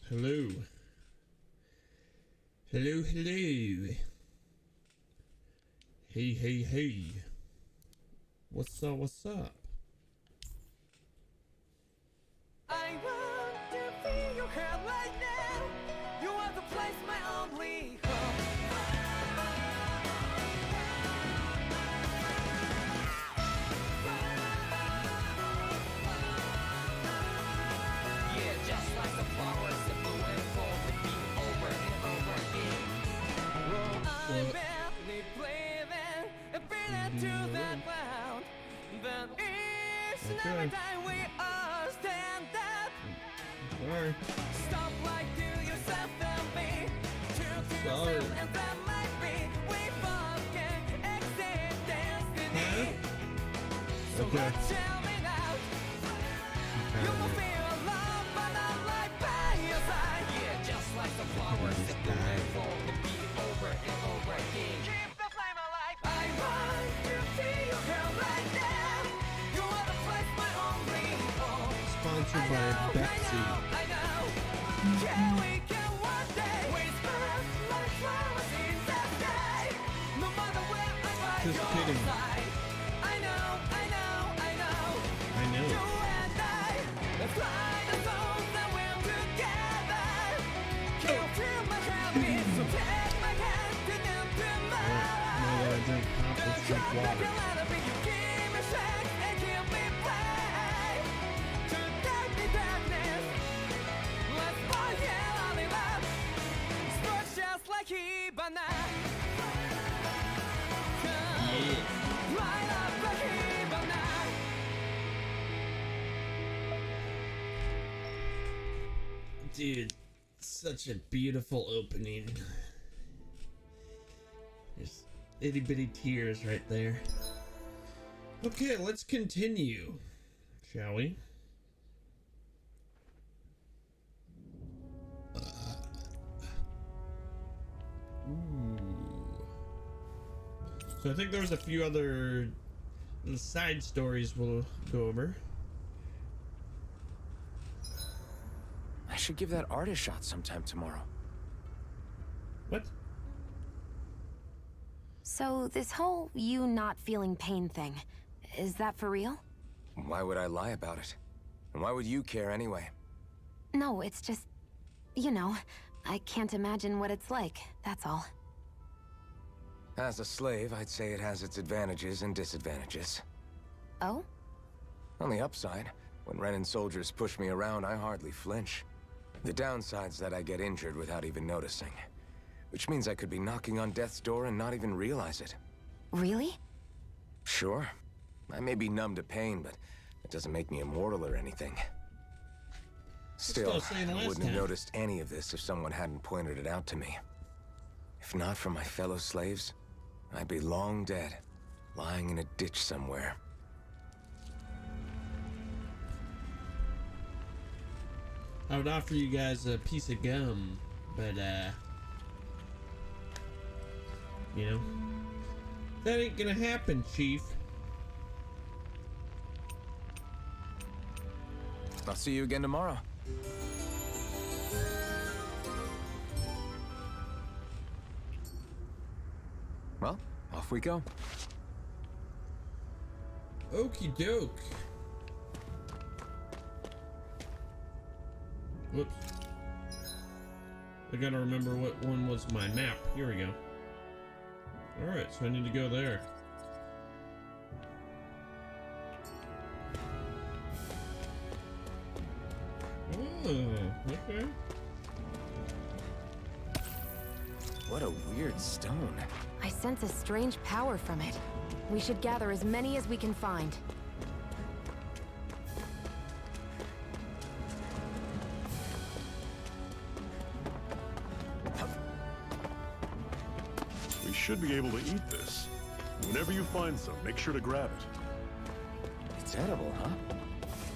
Hello. Hello, hello. Hey, hey, hey. What's up, what's up? I want to feel your hair right now. You are the place, my only home. Yeah, just like the flowers that bloom and fall with me over and over again. I'm barely breathing and feeling to the ground. But each and every time we all stand up. Sorry. Stop like do yourself and me. True to yourself and that might be. We both can exit destiny. So let's tell me now. You will feel love, but I'm right by your side. Yeah, just like the flowers that bloom and fall to be over and over again. Keep the flame alive. I want to see you here right now. You are the place, my only home. Sponsored by Betsy. I know. Yeah, we can one day whisper like flowers in the sky. No matter where I find Just your kidding. side. I know. I know. You and I, let's fly the souls that we're together. Can't feel my heartbeat, so take my hand to them tomorrow. Now that I drink pop, let's drink water. You keep me safe and keep me brave. To darkness, let's fall yeah, only love. Spark just like Hibana. Light up like Hibana. Dude, such a beautiful opening. There's itty bitty tears right there. Okay, let's continue, shall we? Ooh. So I think there's a few other side stories we'll go over. I should give that art a shot sometime tomorrow. What? So this whole you not feeling pain thing, is that for real? Why would I lie about it? And why would you care anyway? No, it's just, you know, I can't imagine what it's like, that's all. As a slave, I'd say it has its advantages and disadvantages. Oh? On the upside, when Renan soldiers push me around, I hardly flinch. The downside's that I get injured without even noticing. Which means I could be knocking on death's door and not even realize it. Really? Sure. I may be numb to pain, but it doesn't make me immortal or anything. Still, I wouldn't have noticed any of this if someone hadn't pointed it out to me. If not for my fellow slaves, I'd be long dead, lying in a ditch somewhere. I would offer you guys a piece of gum, but you know, that ain't gonna happen, Chief. I'll see you again tomorrow. Well, off we go. Okie doke. Whoops. I gotta remember what one was my map. Here we go. Alright, so I need to go there. Oh, okay. What a weird stone. I sense a strange power from it. We should gather as many as we can find. We should be able to eat this. Whenever you find some, make sure to grab it. It's edible, huh?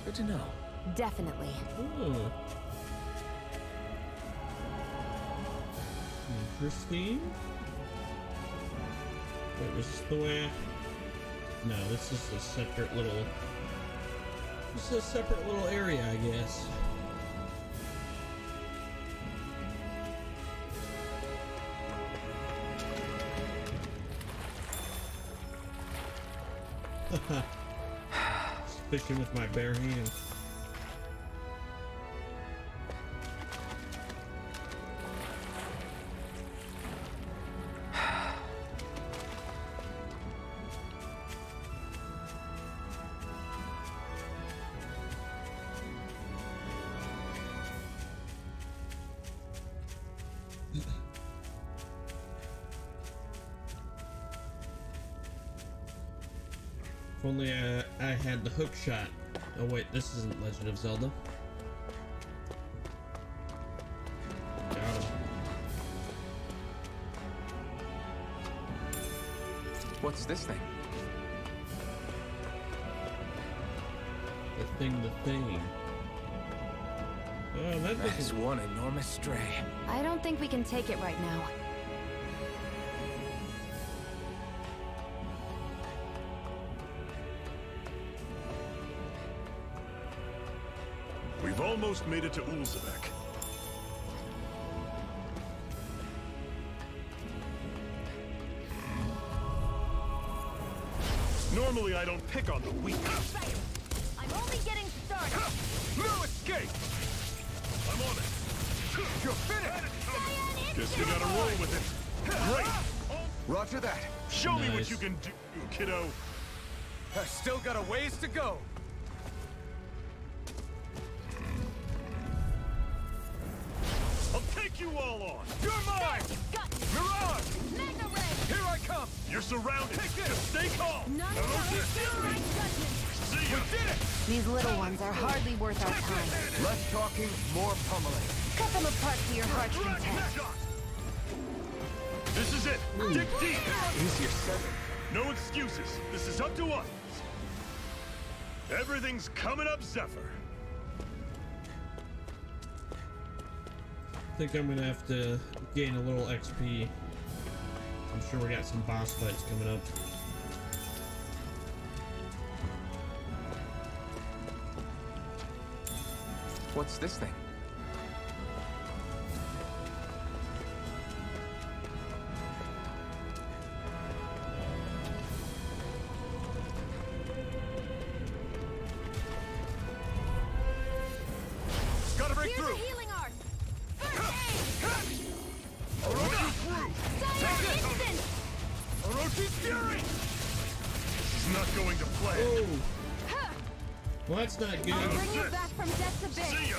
Good to know. Definitely. Oh. Interesting. Wait, was this the way? No, this is a separate little. This is a separate little area, I guess. Fishing with my bare hands. If only I had the hook shot. Oh wait, this isn't Legend of Zelda. Got him. What's this thing? The thing. Oh, that That is doesn't... one enormous stray. I don't think we can take it right now. We've almost made it to Ulzebek. Normally I don't pick on the weak. I'm only getting started. No escape! I'm on it. You're finished! Guess you gotta roll with it. Great. Roger that. Show me what Nice. you can do, kiddo. I've still got a ways to go. I'll take you all on. You're mine! Got me. Mirage! Mega ray. Here I come! You're surrounded. Take this. Just stay calm. None of that is still right judgment. See ya. Did it! These little ones are hardly worth our time. Less talking, more pummeling. Cut them apart to your heart's Direct content. shot. This is it. Dig deep. Easier said. No excuses. This is up to us. Everything's coming up, Zephyr. I think I'm gonna have to gain a little XP. I'm sure we got some boss fights coming up. What's this thing? Gotta break Here's through. a healing art. First aid. Orochi through. Dire instant. Orochi's fury. This is not going to plan. Oh, Huh. well that's not I'll good. bring you back from death's abyss. See ya.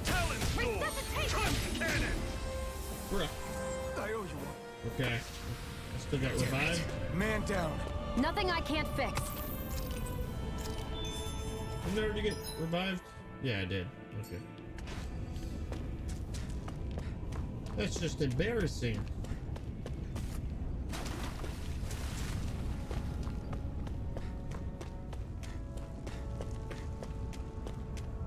Talon storm. Resuscitation. Trust cannon. Bruh. I owe you one. Okay. I still got revived. Man down. Nothing I can't fix. Didn't I already get revived? Yeah, I did. Okay. That's just embarrassing.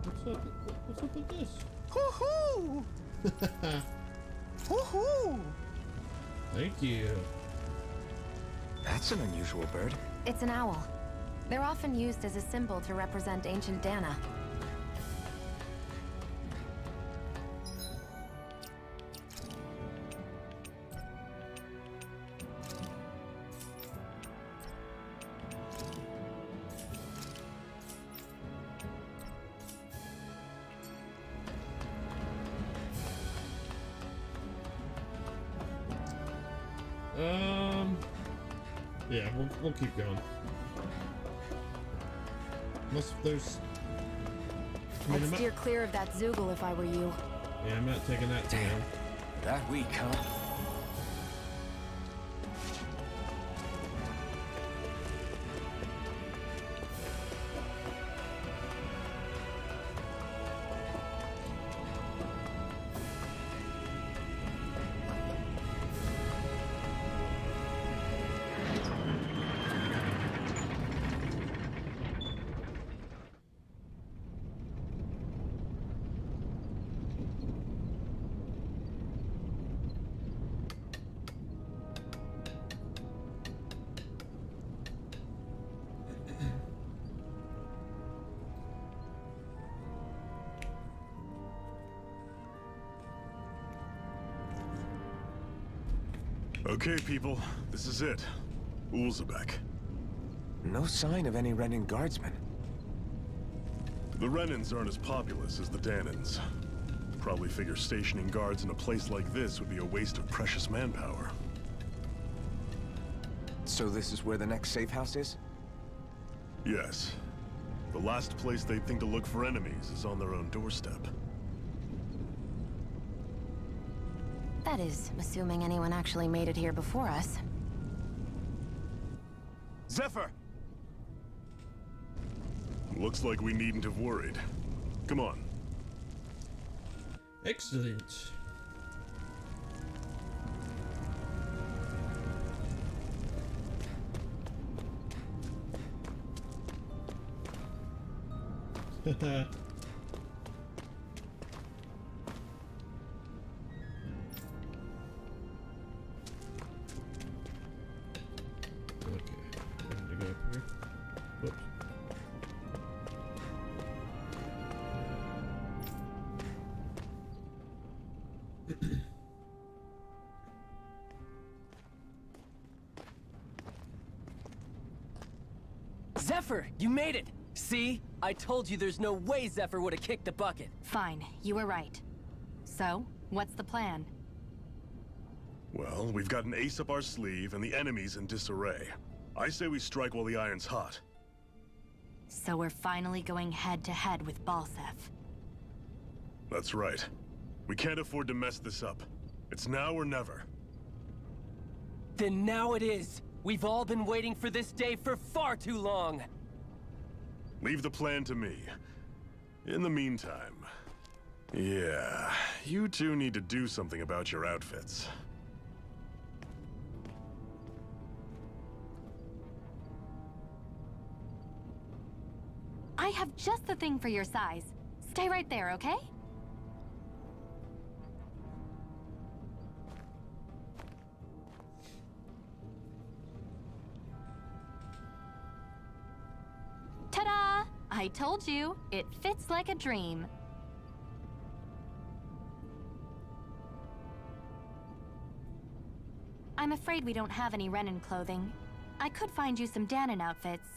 What's up with this? Hoo-hoo! Hoo-hoo! Thank you. That's an unusual bird. It's an owl. They're often used as a symbol to represent ancient Dana. Yeah, we'll keep going. Unless there's... I mean, I'd steer clear of that Zoogle if I were you. yeah, I'm not taking that Damn. down. That weak, huh? Okay, people, this is it. Ulzebek. No sign of any Renin guardsmen. The Renins aren't as populous as the Danins. Probably figure stationing guards in a place like this would be a waste of precious manpower. So this is where the next safe house is? Yes. The last place they'd think to look for enemies is on their own doorstep. That is, assuming anyone actually made it here before us. Zephyr! Looks like we needn't have worried. Come on. Excellent. Haha. Okay, I need to go up here. Whoops. Zephyr, you made it! See? I told you there's no way Zephyr would have kicked the bucket. Fine, you were right. So, what's the plan? Well, we've got an ace up our sleeve and the enemy's in disarray. I say we strike while the iron's hot. So we're finally going head-to-head with Balsef. That's right. We can't afford to mess this up. It's now or never. Then now it is! We've all been waiting for this day for far too long! Leave the plan to me. In the meantime... Yeah, you two need to do something about your outfits. I have just the thing for your size. Stay right there, okay? Ta-da! I told you, it fits like a dream. I'm afraid we don't have any Renin clothing. I could find you some Danon outfits.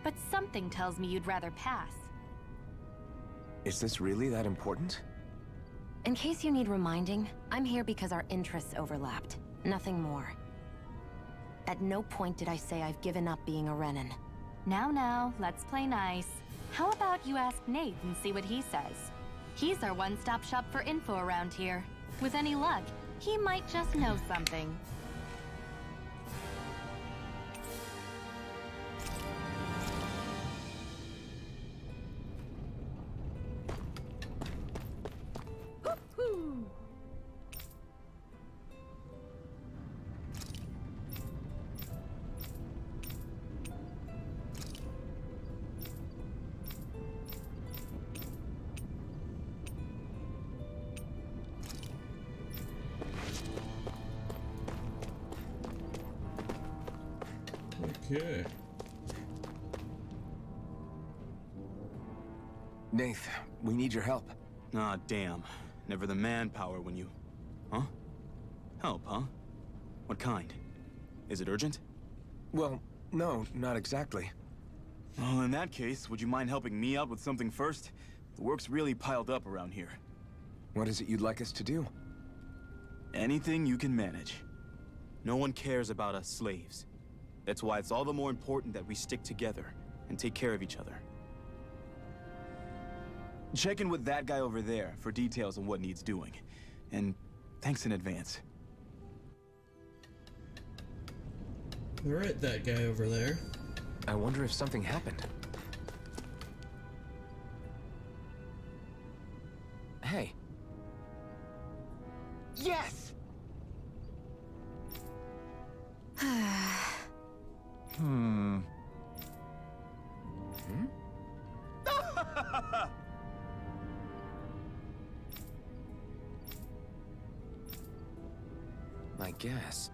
But something tells me you'd rather pass. Is this really that important? In case you need reminding, I'm here because our interests overlapped. Nothing more. At no point did I say I've given up being a Renin. Now, let's play nice. How about you ask Nate and see what he says? He's our one-stop shop for info around here. With any luck, he might just know something. Okay. Nath, we need your help. Ah, damn. Never the manpower when you... Huh? Help, huh? What kind? Is it urgent? Well, no, not exactly. Well, in that case, would you mind helping me out with something first? The work's really piled up around here. What is it you'd like us to do? Anything you can manage. No one cares about us slaves. That's why it's all the more important that we stick together and take care of each other. Check in with that guy over there for details on what needs doing. And thanks in advance. Alright, that guy over there. I wonder if something happened. Hey. Yes! Hmm. I guess.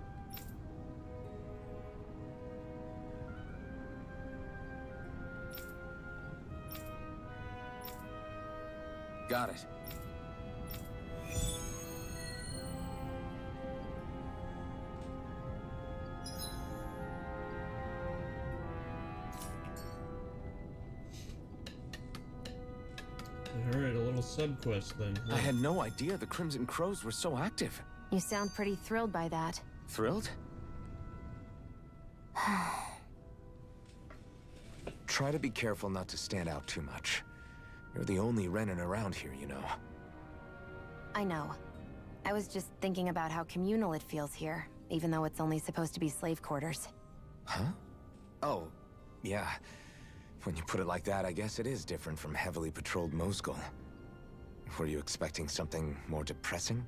Got it. sub-quest then. I had no idea the Crimson Crows were so active. You sound pretty thrilled by that. Thrilled? Try to be careful not to stand out too much. You're the only Renin around here, you know. I know. I was just thinking about how communal it feels here, even though it's only supposed to be slave quarters. Huh? Oh, yeah. When you put it like that, I guess it is different from heavily patrolled Moscow. Were you expecting something more depressing?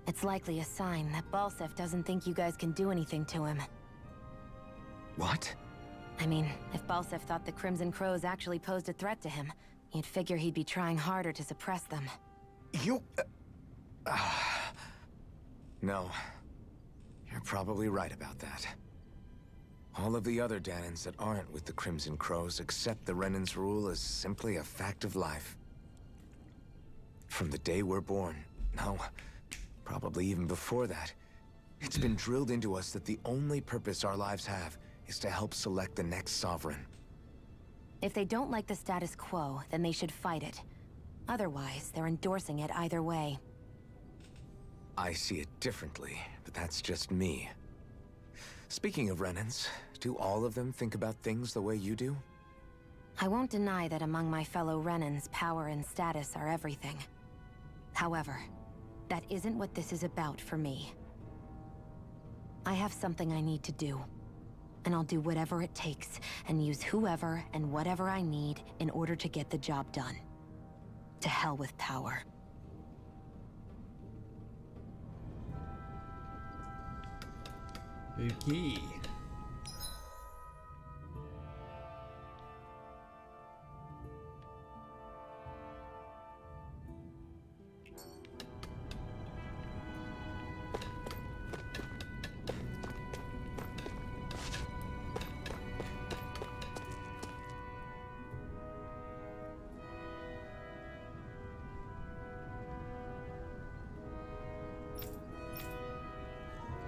It's likely a sign that Balsef doesn't think you guys can do anything to him. What? I mean, if Balsef thought the Crimson Crows actually posed a threat to him, you'd figure he'd be trying harder to suppress them. You... No. You're probably right about that. All of the other Danins that aren't with the Crimson Crows accept the Renin's rule as simply a fact of life. From the day we're born, no, probably even before that, it's been drilled into us that the only purpose our lives have is to help select the next sovereign. If they don't like the status quo, then they should fight it. Otherwise, they're endorsing it either way. I see it differently, but that's just me. Speaking of Renins, do all of them think about things the way you do? I won't deny that among my fellow Renins, power and status are everything. However, that isn't what this is about for me. I have something I need to do. And I'll do whatever it takes, and use whoever and whatever I need in order to get the job done. To hell with power. Okay.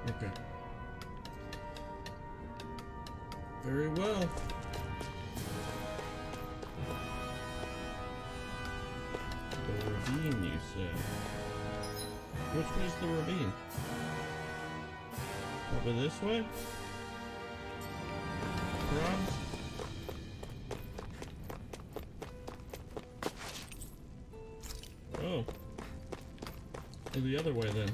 Okay. Very well. The ravine, you said. Which way's the ravine? Probably this way? Perhaps? Oh. Go the other way then.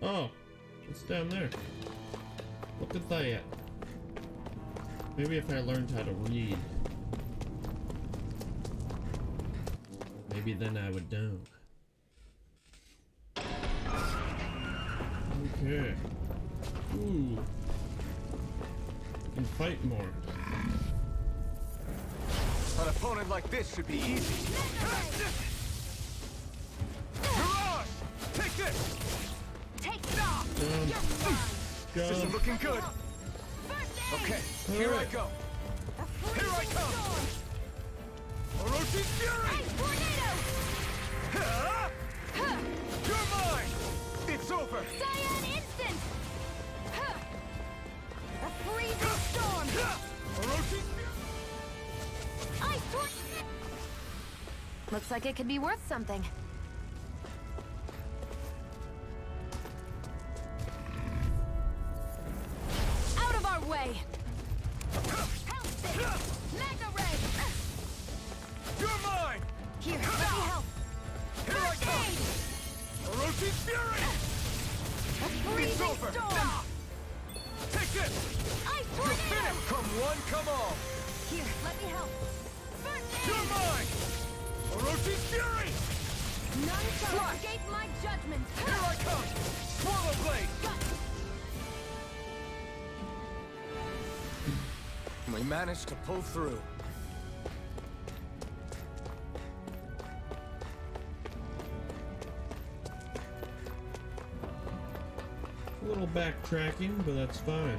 Oh, it's down there. Look at that. Maybe if I learned how to read. Maybe then I would know. Okay. Ooh. I can fight more. An opponent like this should be easy. Mirage! Take this! This isn't looking good. Okay, here I go. Here I come. Orochi's Fury! You're mine! It's over! Cyan Instant! A freezing storm! Orochi's Fury! Ice Torch! Looks like it could be worth something. Out of our way! Pounce it! Magna Ray! You're mine! Here, let me help! Here I come! Orochi's Fury! A It's freezing over! storm! Take this! Ice You're Tornado! finished! Come one, come all! Here, let me help! First You're aid! mine! Orochi's Fury! None shall Slash! escape my judgment! Here I come! Swallow Blade! We managed to pull through. A little backtracking, but that's fine.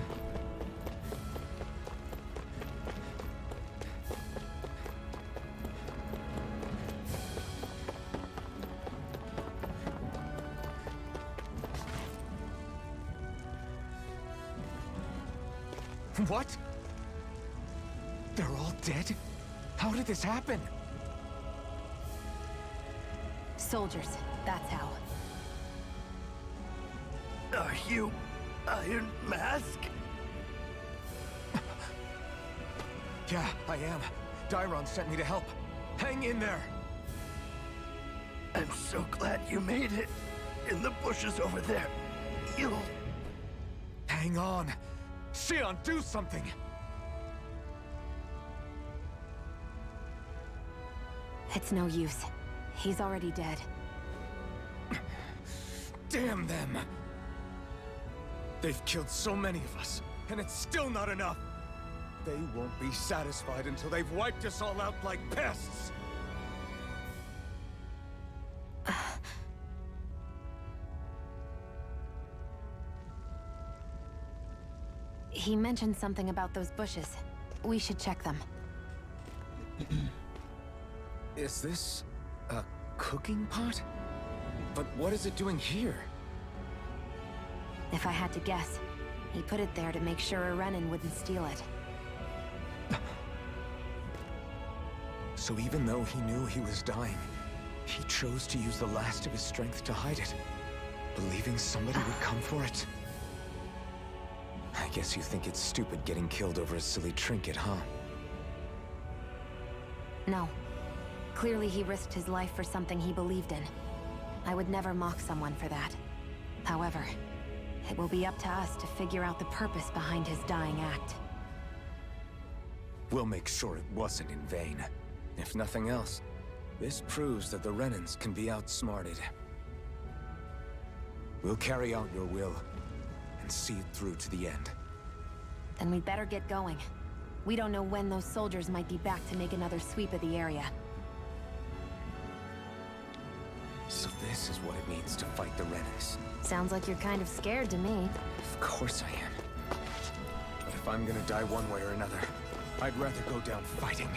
What? They're all dead? How did this happen? Soldiers, that's how. Are you Iron Mask? Yeah, I am. Dairon sent me to help. Hang in there! I'm so glad you made it. In the bushes over there. You'll... Hang on! Xion, do something! It's no use. He's already dead. Damn them! They've killed so many of us, and it's still not enough! They won't be satisfied until they've wiped us all out like pests! He mentioned something about those bushes. We should check them. Is this a cooking pot? But what is it doing here? If I had to guess, he put it there to make sure a Renin wouldn't steal it. So even though he knew he was dying, he chose to use the last of his strength to hide it, believing somebody would come for it. I guess you think it's stupid getting killed over a silly trinket, huh? No. Clearly he risked his life for something he believed in. I would never mock someone for that. However, it will be up to us to figure out the purpose behind his dying act. We'll make sure it wasn't in vain. If nothing else, this proves that the Renins can be outsmarted. We'll carry out your will, and see it through to the end. Then we'd better get going. We don't know when those soldiers might be back to make another sweep of the area. So this is what it means to fight the Renins. Sounds like you're kind of scared to me. Of course I am. But if I'm gonna die one way or another, I'd rather go down fighting.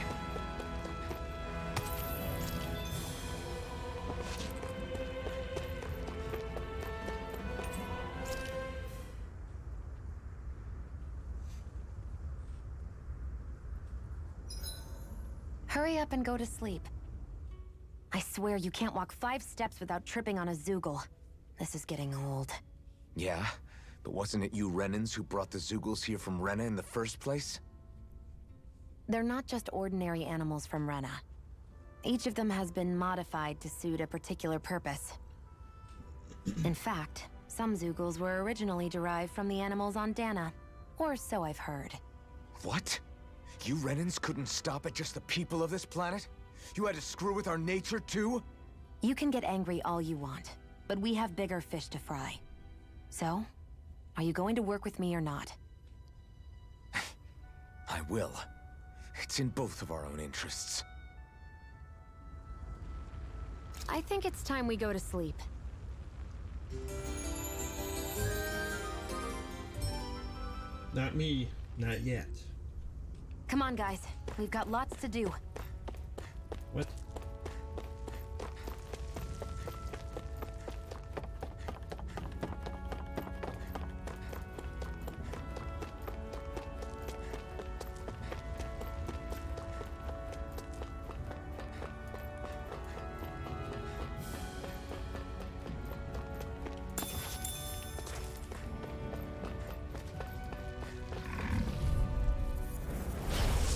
Hurry up and go to sleep. I swear you can't walk 5 steps without tripping on a Zoogle. This is getting old. Yeah? But wasn't it you Renins who brought the Zoogles here from Rena in the first place? They're not just ordinary animals from Rena. Each of them has been modified to suit a particular purpose. In fact, some Zoogles were originally derived from the animals on Dana. Or so I've heard. What? You Renins couldn't stop at just the people of this planet? You had to screw with our nature too? You can get angry all you want, but we have bigger fish to fry. So, are you going to work with me or not? I will. It's in both of our own interests. I think it's time we go to sleep. Not me. Not yet. Come on, guys. We've got lots to do. What?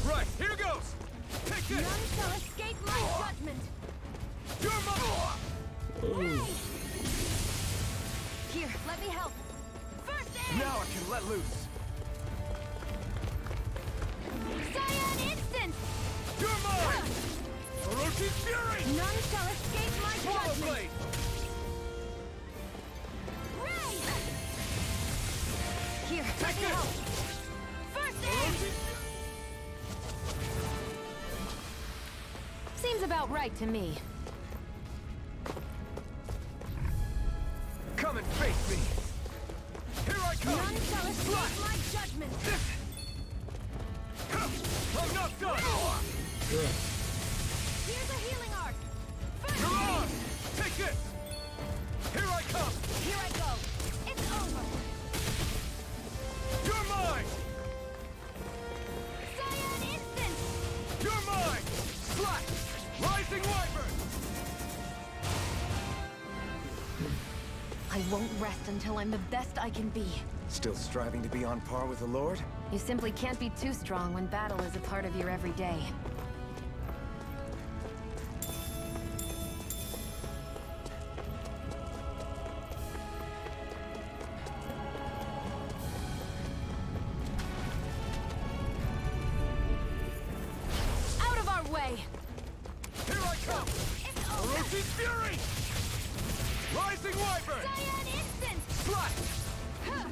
Right, here goes! Take this! None shall escape my judgment! Your mother! Oh. Here, let me help. First aid! Now I can let loose! Cyan instant! You're mine! Orochi's fury! None shall escape my Swallow judgment! blade! Ray! Here, let Take me this! help. First aid! Seems about right to me. Come and face me! Here I come! None shall escape my judgment! I'm not done! Yeah. Here's a healing art! First You're aid! on! Take this! Here I come! Here I go! It's over! You're mine! won't rest until I'm the best I can be. Still striving to be on par with the Lord? You simply can't be too strong when battle is a part of your everyday. Out of our way! Here I come! Orochi's Fury! Rising Wyvern! Cyan Instant! Slash! Huh.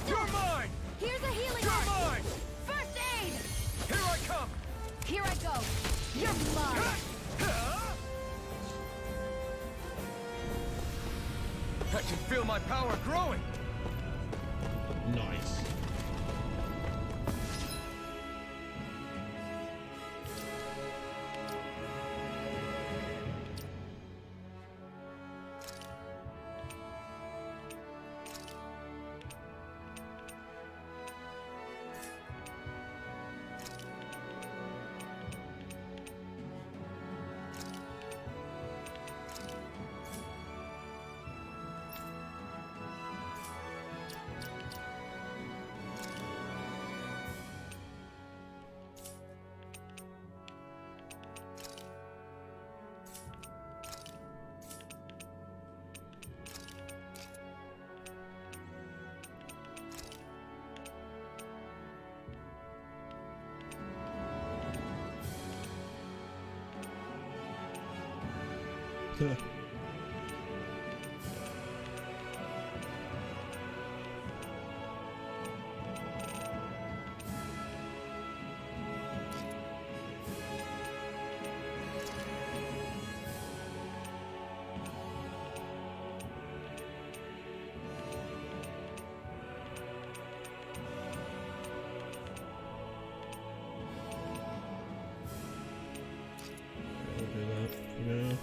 You're mine! Here's a healing You're art! mine! First aid! Here I come! Here I go! You're mine! I can feel my power growing! Nice. Huh. I'll do that for now.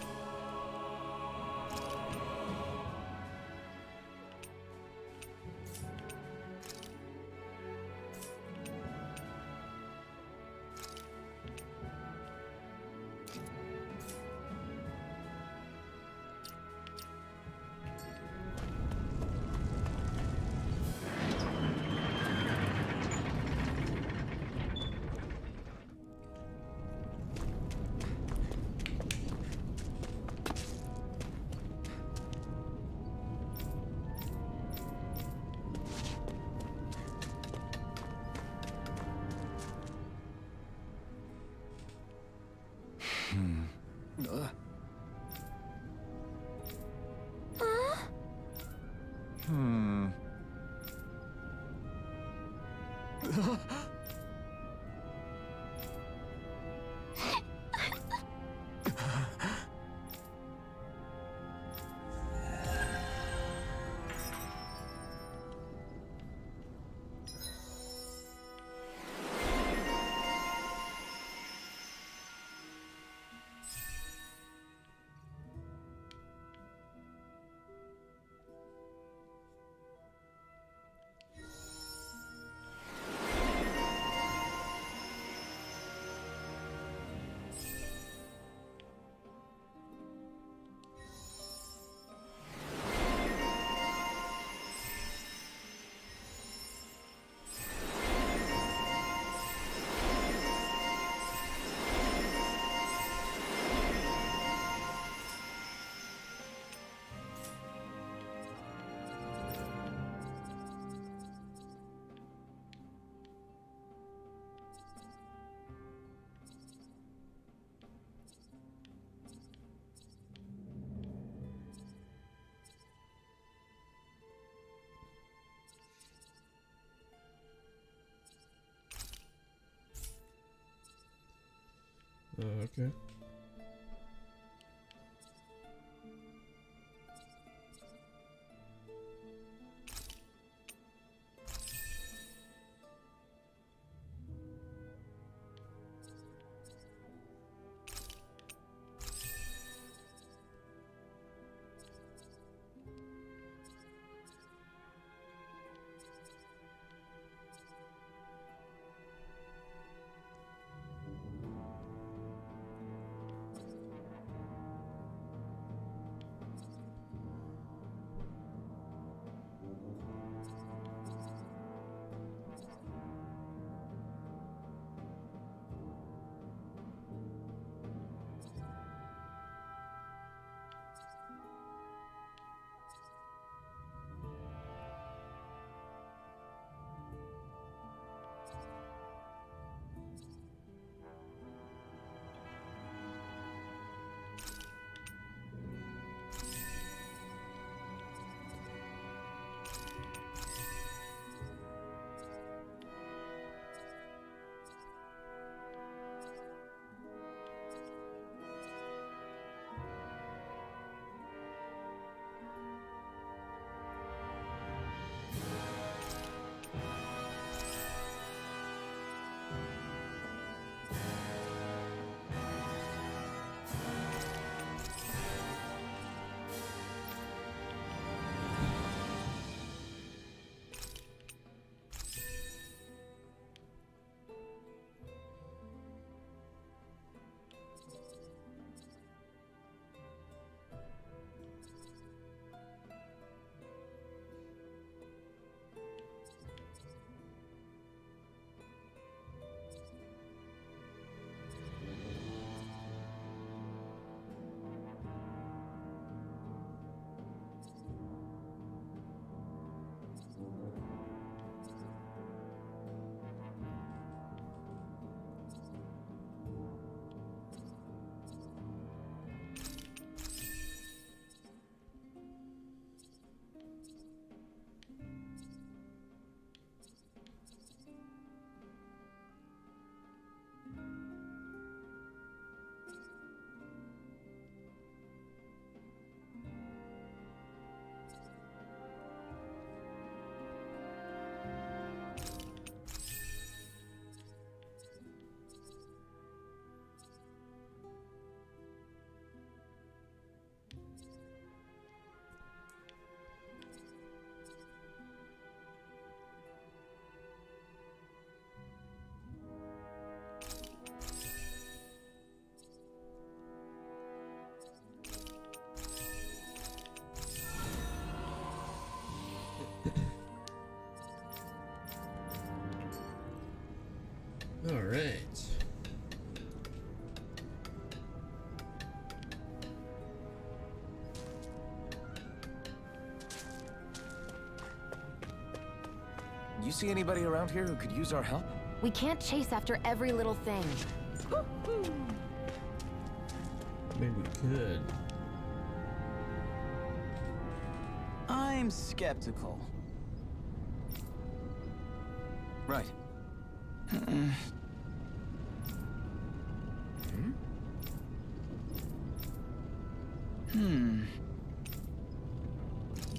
Okay. All right. You see anybody around here who could use our help? We can't chase after every little thing. Maybe we could. I'm skeptical. Right.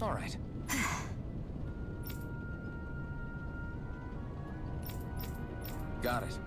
All right. Got it.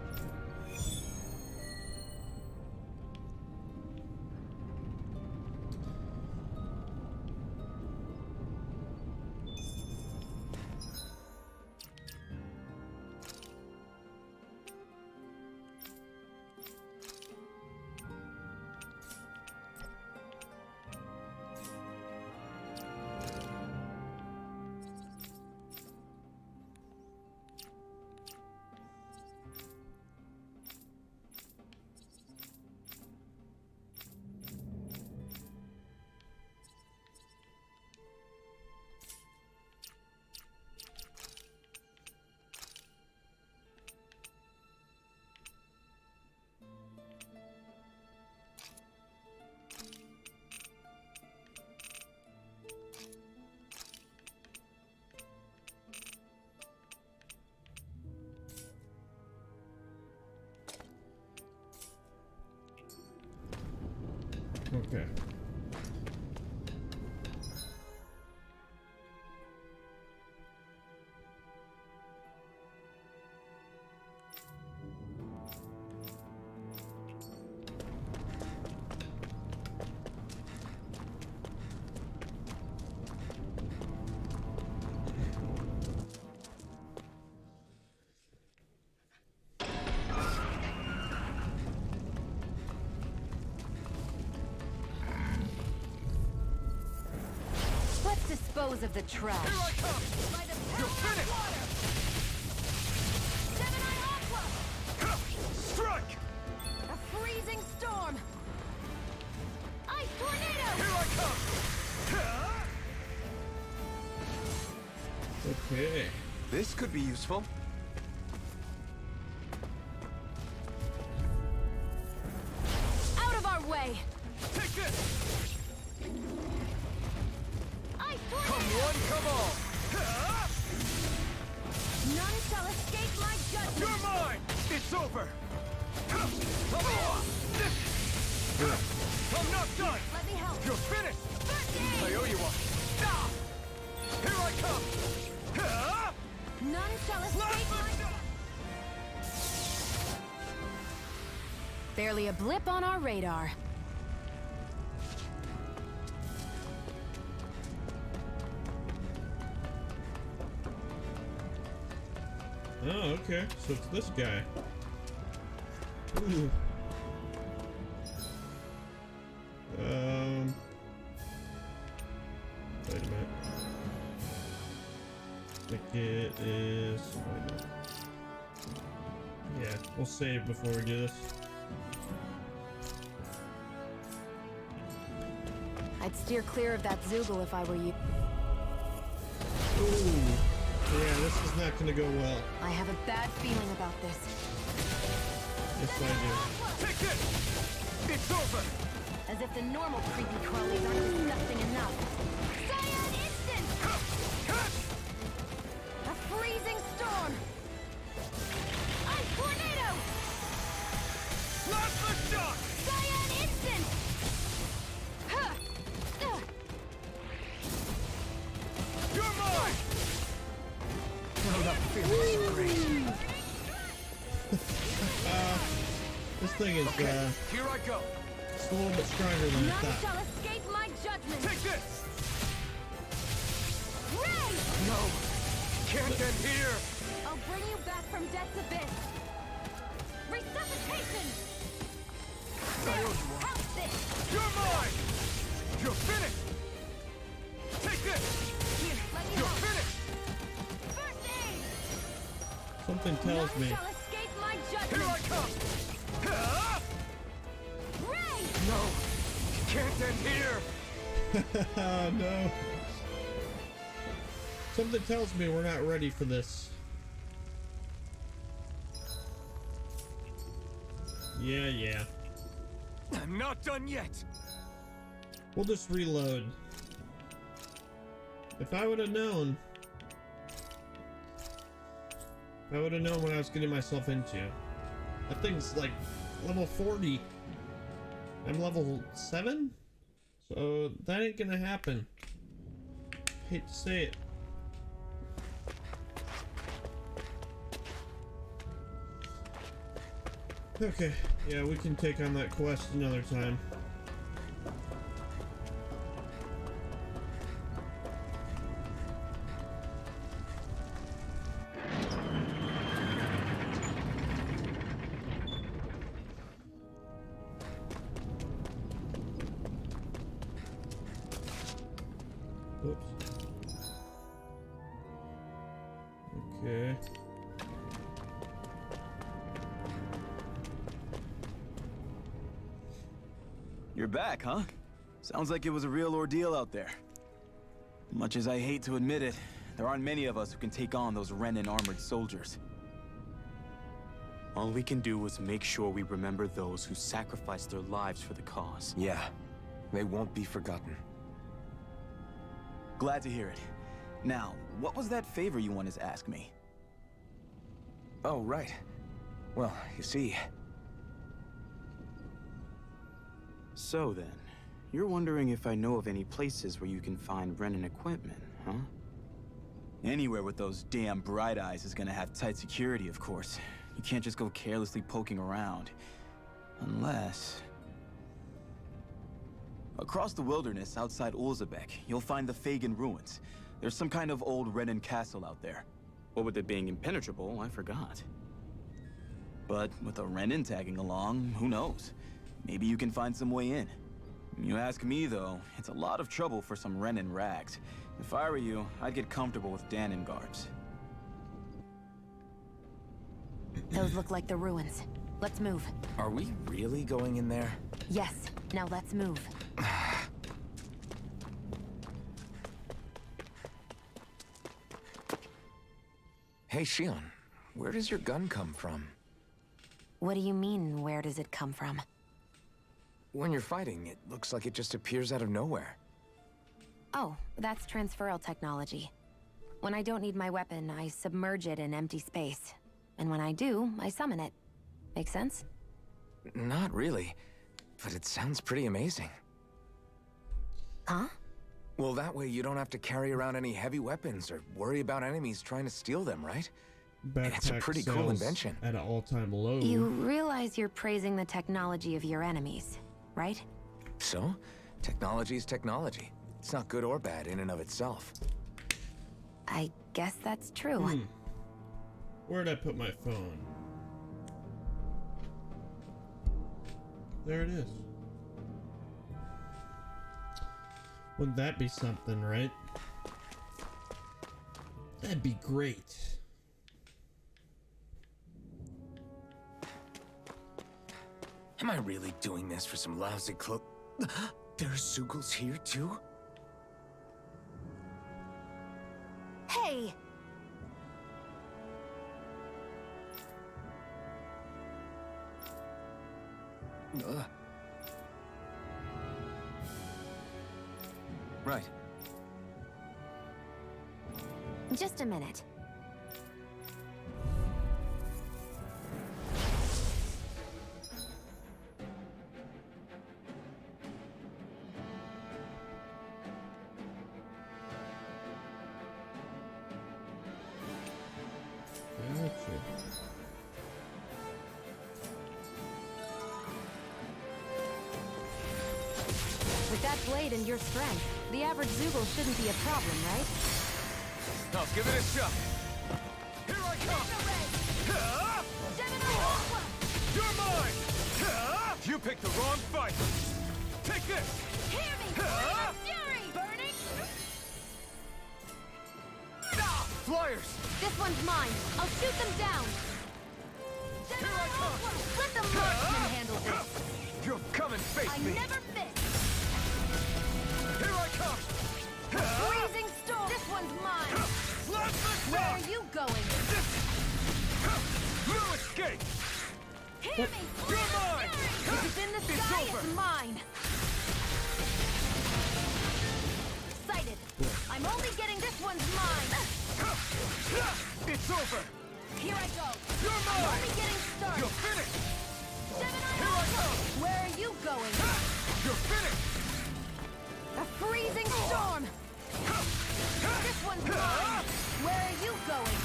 Okay. Dispose of the trash. Here I come! By the power of water! Gemini Aqua! Strike! A freezing storm! Ice tornado! Here I come! Okay. This could be useful. Out of our way! Take this! Ice Come tornado! one, come all! None shall escape my judgment! You're mine! It's over! I'm not done! Let me help! You're finished! First I aid! owe you one! Ah! Here I come! None shall escape my... Barely a blip on our radar. Oh, okay. So it's this guy. Ooh. Wait a minute. I think it is. Yeah, we'll save before we do this. I'd steer clear of that Zoogle if I were you. Ooh. Yeah, this is not gonna go well. I have a bad feeling about this. Yes, I do. Take it! It's over! As if the normal creepy crawlies aren't disgusting enough. Cyan instant! A freezing storm! Ice tornado! Plasma shock! Cyan instant! Huh. You're mine! This thing is, Here I go! it's a little bit stronger than I None thought. shall escape my judgment! Take this! Ray! No! Can't end here! I'll bring you back from death's abyss! Resuscitation! There! Help this! You're mine! You're finished! Take this! Here, let me You're help! finished! First aid! Something tells None me. shall escape my Here judgment! end here! No. Something tells me we're not ready for this. Yeah. I'm not done yet! We'll just reload. If I would have known. If I would have known what I was getting myself into. That thing's like level 40. I'm level 7? So that ain't gonna happen. Hate to say it. Okay, yeah, we can take on that quest another time. Oops. Okay. You're back, huh? Sounds like it was a real ordeal out there. Much as I hate to admit it, there aren't many of us who can take on those Renin armored soldiers. All we can do is make sure we remember those who sacrificed their lives for the cause. Yeah, they won't be forgotten. Glad to hear it. Now, what was that favor you wanted to ask me? Oh, right. Well, you see... So then, you're wondering if I know of any places where you can find Renin equipment, huh? Anywhere with those damn bright eyes is gonna have tight security, of course. You can't just go carelessly poking around. Unless... Across the wilderness outside Ulzebek, you'll find the Fagan ruins. There's some kind of old Renin castle out there. What with it being impenetrable, I forgot. But with a Renin tagging along, who knows? Maybe you can find some way in. You ask me, though, it's a lot of trouble for some Renin rags. If I were you, I'd get comfortable with Danon guards. Those look like the ruins. Let's move. Are we really going in there? Yes. Now let's move. Hey, Shion, where does your gun come from? What do you mean, where does it come from? When you're fighting, it looks like it just appears out of nowhere. Oh, that's transferal technology. When I don't need my weapon, I submerge it in empty space. And when I do, I summon it. Make sense? Not really, but it sounds pretty amazing. Huh? Well, that way you don't have to carry around any heavy weapons or worry about enemies trying to steal them, right? It's a pretty cool sales invention. At an all-time low. You realize you're praising the technology of your enemies, right? So, technology is technology. It's not good or bad in and of itself. I guess that's true. Where'd I put my phone? There it is. Wouldn't that be something, right? That'd be great. Am I really doing this for some lousy cloak? There's Zugals here too? Hey! Right. Just a minute. With that blade and your strength, the average Zugal shouldn't be a problem, right? I'll give it a shot. Here I come! You're mine! You picked the wrong fight! Take this! Hear me! Fury! Burning! Flyers! This one's mine. I'll shoot them down. Here I come! Let the marksman handle this. You'll come and face I me! never miss. come! Freezing storm! This one's mine! Slap the Where shock! are you going? No escape! Hear me! You're mine! If it's in the It's sky, over. it's mine! Sighted! I'm only getting this one's mine! It's over! Here I go! You're I'm mine! only getting started! You're finished! Seven Here I come! Where are you going? You're finished! A freezing storm! This one's mine! Where are you going?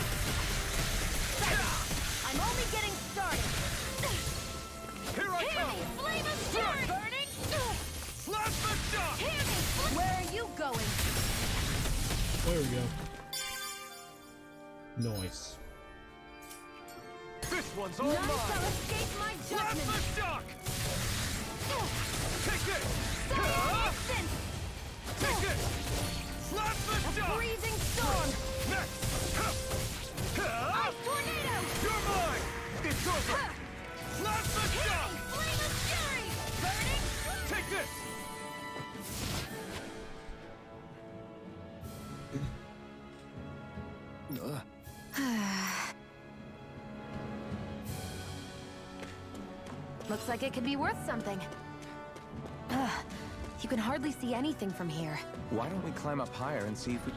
Sighted! I'm only getting started! Here I Hear come! me! Flame of fury! Burning! Slap the shock! Hear me! Where are you going? There we go. Nice. This one's all None mine! shall escape my Slap judgment! the shock! Take this! Instant! Take this! Slap the shock! Freezing storm! Next! Ice tornado! You're mine! It's over! Slap the Hear shock! me! Flame of fury! Burning! Take this! Looks like it could be worth something. You can hardly see anything from here. Why don't we climb up higher and see if we...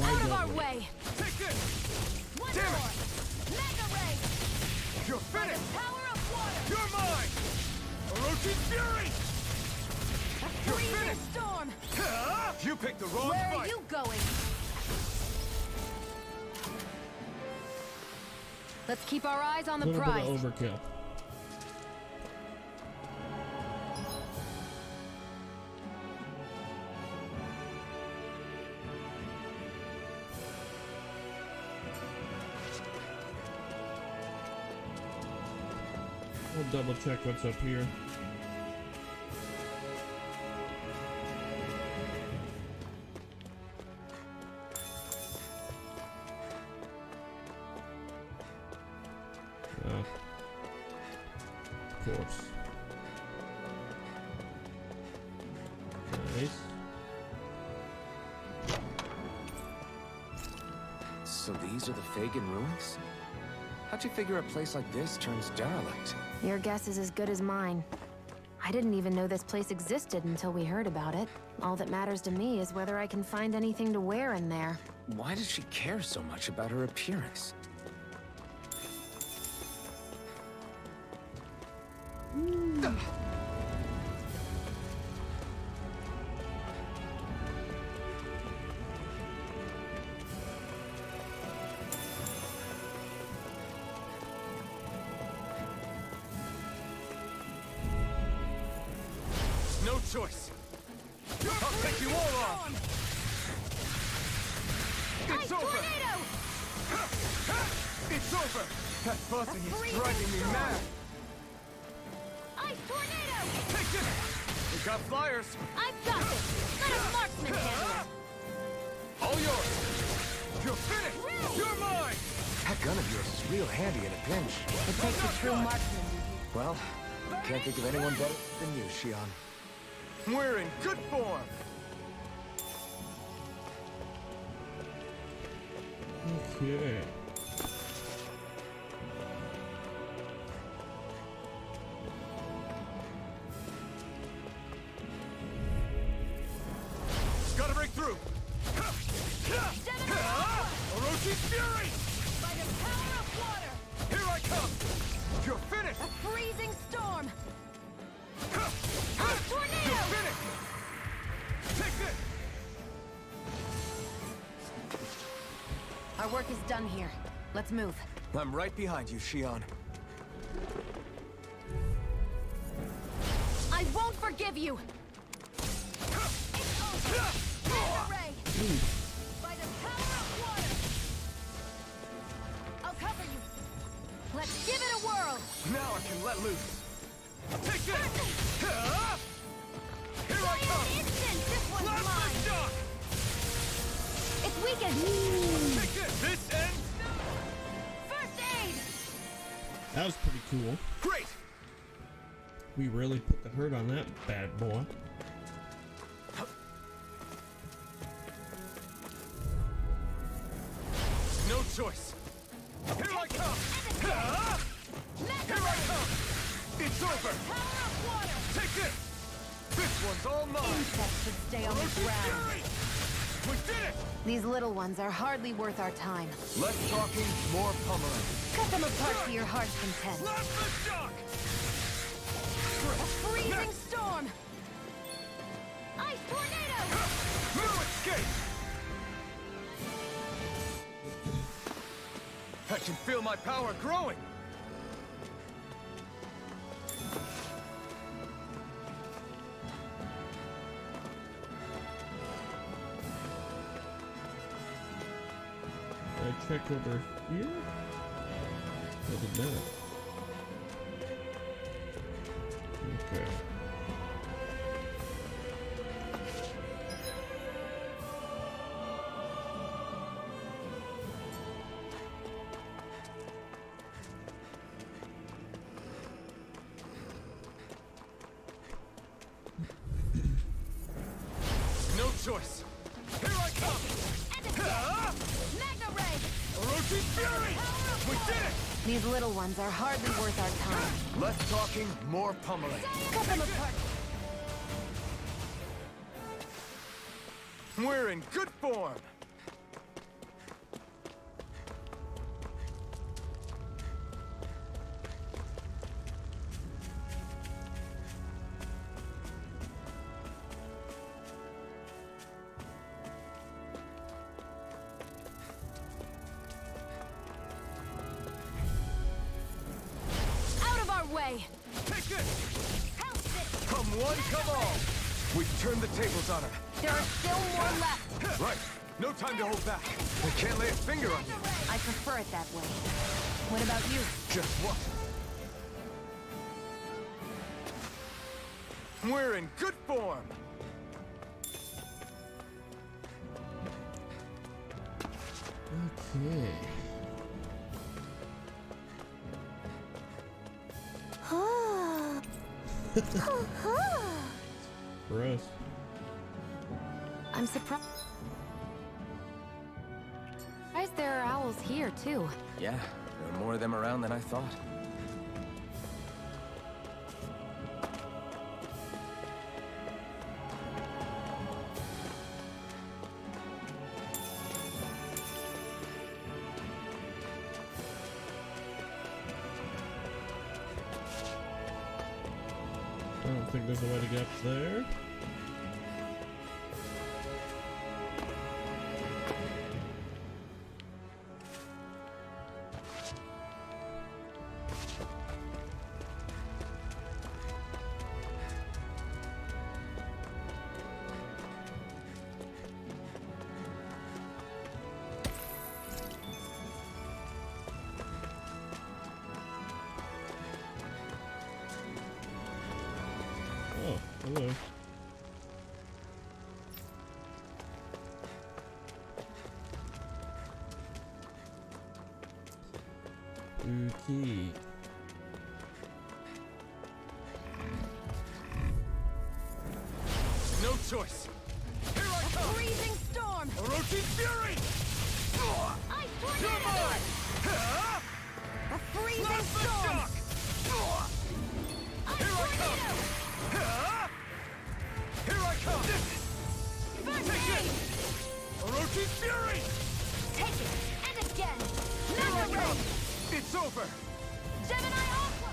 Out of our way! Take this! One Damn it! more! Mega ray! You're By the finished! power of water! You're mine! Orochi's Fury! A freezing storm! You picked the wrong Where fight! are you going? Let's keep our eyes on A the little prize. bit of overkill. We'll double check what's up here. Of course. Nice. So these are the Fagin ruins? How'd you figure a place like this turns derelict? Your guess is as good as mine. I didn't even know this place existed until we heard about it. All that matters to me is whether I can find anything to wear in there. Why does she care so much about her appearance? No choice! I'll take you all on! It's over! It's over! That buzzing is driving me mad! Ice tornado! Take this! We got flyers! I've got this! Let a marksman handle it! All yours! You're finished! You're mine! That gun of yours is real handy in a pinch. It takes a true marksman. Well, can't think of anyone better than you, Shion. We're in good form! Okay. Gotta break through! Orochi's Fury! By the power of water! Here I come! You're finished! A freezing storm! You're Ice tornado! finished! Take this! Our work is done here. Let's move. I'm right behind you, Shion. I won't forgive you! It's over! Mega ray! By the power of water! I'll cover you! Let's give it a whirl! Now I can let loose! Take this! Here I come! Instant! This one's Blast mine! the shock! It's weakened! Take this! This ends! First aid! That was pretty cool. Great! We really put the hurt on that bad boy. choice! Here I come! Here I come! It's over! Take this! This one's all mine! Insects should stay on the ground. Fury! We did it! These little ones are hardly worth our time. Less talking, more pummeling. Cut them apart to your heart's content. Blast the shock! A freezing storm! Ice tornado! No escape! I can feel my power growing! I check over here? I did not. Okay. No choice! Here I come! Magna Ray! Orochi Fury! We did it! These little ones are hardly worth our time. Less talking, more pummeling. Cut them apart. We're in good form! Out of our way! Take this! Help this! Come one, come all! We've turned the tables on him. There are still more left. Right. No time to hold back. I can't lay a finger on you. I prefer it that way. What about you? Just what? We're in good form. Okay. Gross. I'm surprised there are owls here, too. Yeah, there are more of them around than I thought. I don't think there's a way to get up there. Oh, hello. Okay. No choice. Here I come! Freezing storm! Orochi Fury! Ice You're tornado! mine! Ha! A freezing Blast the storm! shock! Ice Here I come! tornado! Ha! Here I come! First Take aid! it! Orochi Fury! Take it! And again! Here I Magna Ray! come! It's over! Gemini Aqua!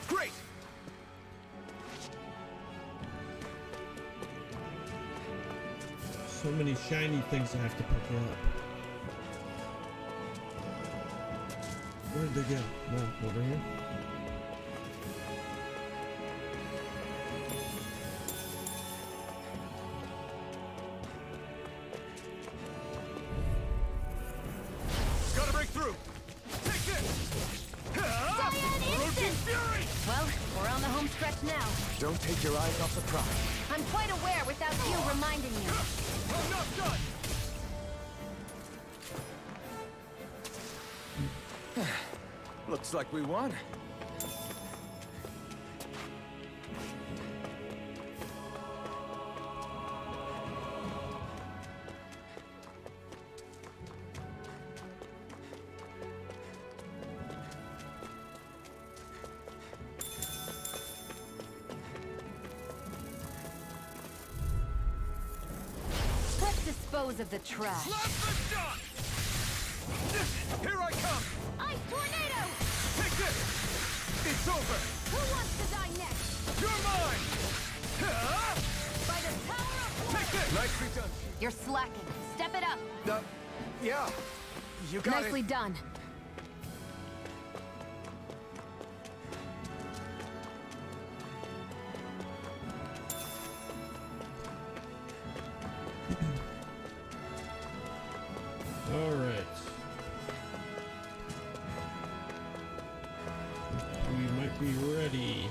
Great! So many shiny things I have to pick up. Where did they go? No, over here. Gotta break through! Take this! Ha! Cyan Orochi instant! Fury! Well, we're on the home stretch now. Don't take your eyes off the prize. I'm quite aware without you reminding me. I'm not done! Looks like we won. Dispose of the trash. Blast the shot! Here I come! Ice tornado! Take this! It's over! Who wants to die next? You're mine! Huh? By the power of water! Take this! Nicely done. You're slacking. Step it up. Yeah. You got Nicely it. done. All right. We might be ready.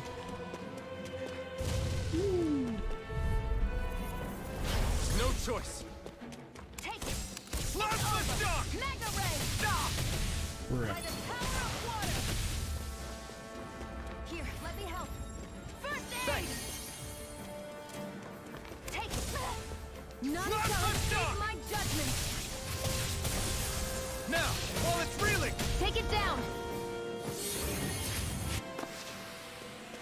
No choice. Take it. Blast the shot! Mega ray. Stop! By Crap. the power of water. Here, let me help. First aid. Thanks. Take it. None Blast shall the escape shot! my judgment. Now, while it's reeling! Take it down.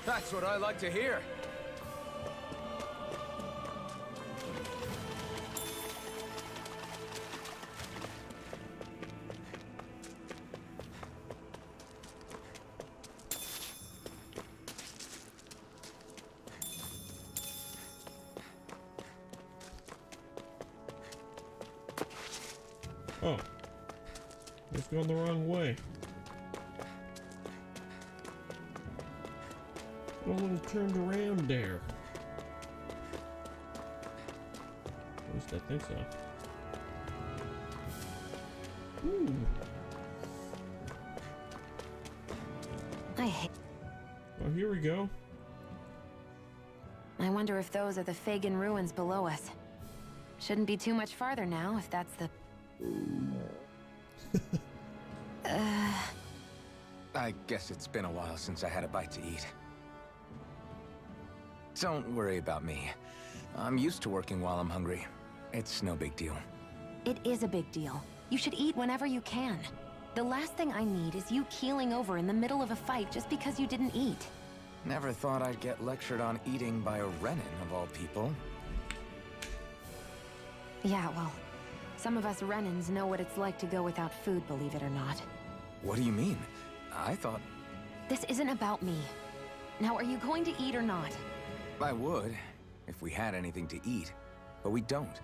That's what I like to hear. Oh. It's going the wrong way. I only turned around there. At least I think so. Ooh. I hate. Oh, here we go. I wonder if those are the Fagin ruins below us. Shouldn't be too much farther now, if that's the... I guess it's been a while since I had a bite to eat. Don't worry about me. I'm used to working while I'm hungry. It's no big deal. It is a big deal. You should eat whenever you can. The last thing I need is you keeling over in the middle of a fight just because you didn't eat. Never thought I'd get lectured on eating by a Renin, of all people. Yeah, well, some of us Renins know what it's like to go without food, believe it or not. What do you mean? I thought This isn't about me. Now, are you going to eat or not? I would, if we had anything to eat, but we don't.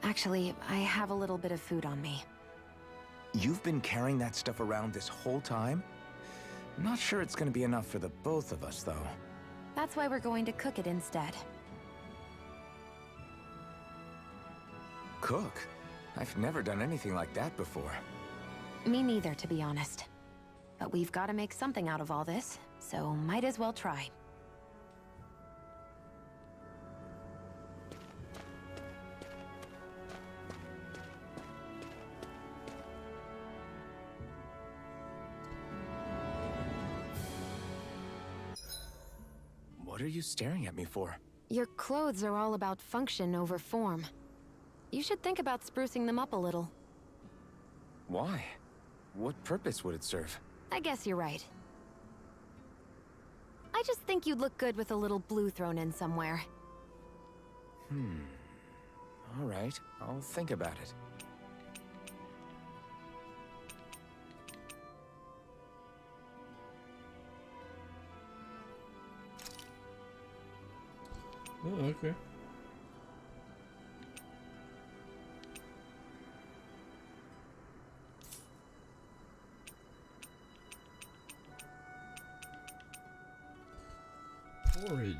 Actually, I have a little bit of food on me. You've been carrying that stuff around this whole time? Not sure it's gonna be enough for the both of us, though. That's why we're going to cook it instead. Cook? I've never done anything like that before. Me neither, to be honest. But we've got to make something out of all this, so might as well try. What are you staring at me for? Your clothes are all about function over form. You should think about sprucing them up a little. Why? What purpose would it serve? I guess you're right. I just think you'd look good with a little blue thrown in somewhere. All right, I'll think about it. Oh, okay. Porridge.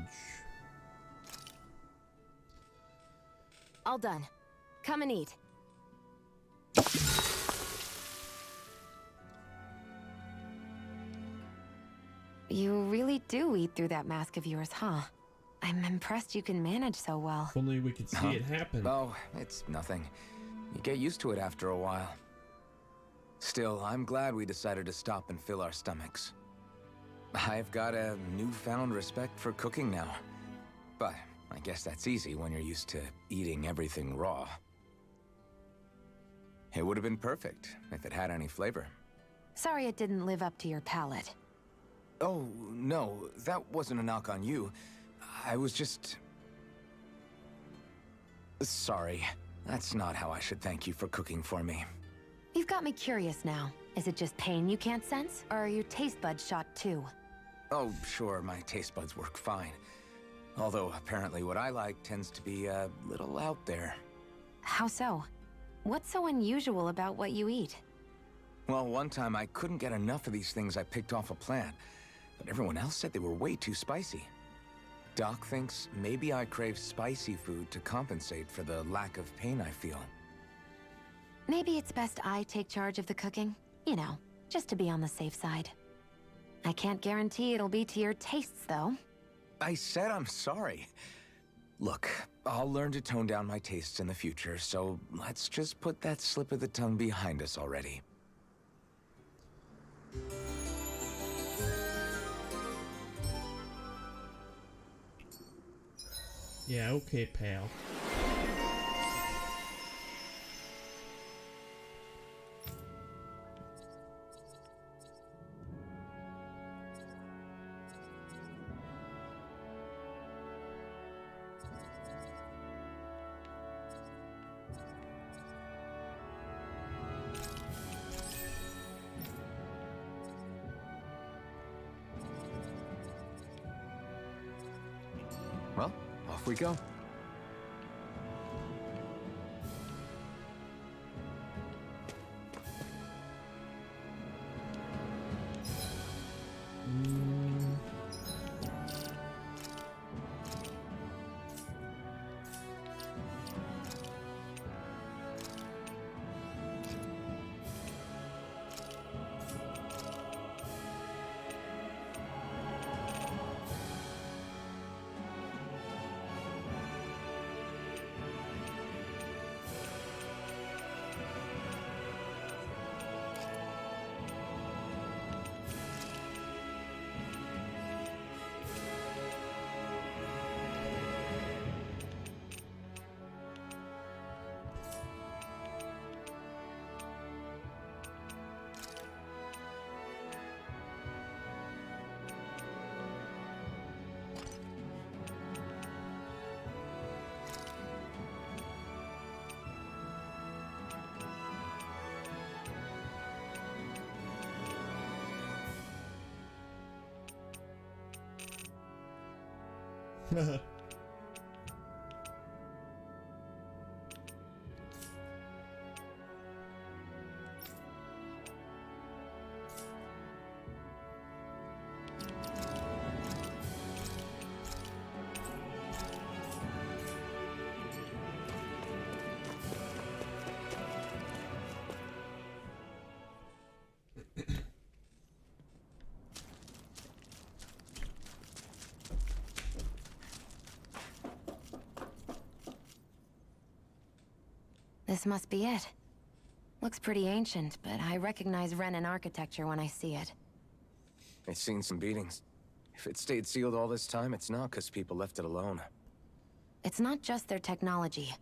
All done. Come and eat. You really do eat through that mask of yours, huh? I'm impressed you can manage so well. If only we could see it happen. Oh, it's nothing. You get used to it after a while. Still, I'm glad we decided to stop and fill our stomachs. I've got a newfound respect for cooking now. But I guess that's easy when you're used to eating everything raw. It would have been perfect if it had any flavor. Sorry it didn't live up to your palate. Oh, no, that wasn't a knock on you. I was just... Sorry. That's not how I should thank you for cooking for me. You've got me curious now. Is it just pain you can't sense? Or are your taste buds shot too? Oh, sure, my taste buds work fine. Although, apparently what I like tends to be a little out there. How so? What's so unusual about what you eat? Well, one time I couldn't get enough of these things I picked off a plant, but everyone else said they were way too spicy. Doc thinks maybe I crave spicy food to compensate for the lack of pain I feel. Maybe it's best I take charge of the cooking. You know, just to be on the safe side. I can't guarantee it'll be to your tastes, though. I said I'm sorry. Look, I'll learn to tone down my tastes in the future, so let's just put that slip of the tongue behind us already. Yeah, okay, pal. Well, off we go. This must be it. Looks pretty ancient, but I recognize Renan architecture when I see it. It's seen some beatings. If it stayed sealed all this time, it's not because people left it alone. It's not just their technology.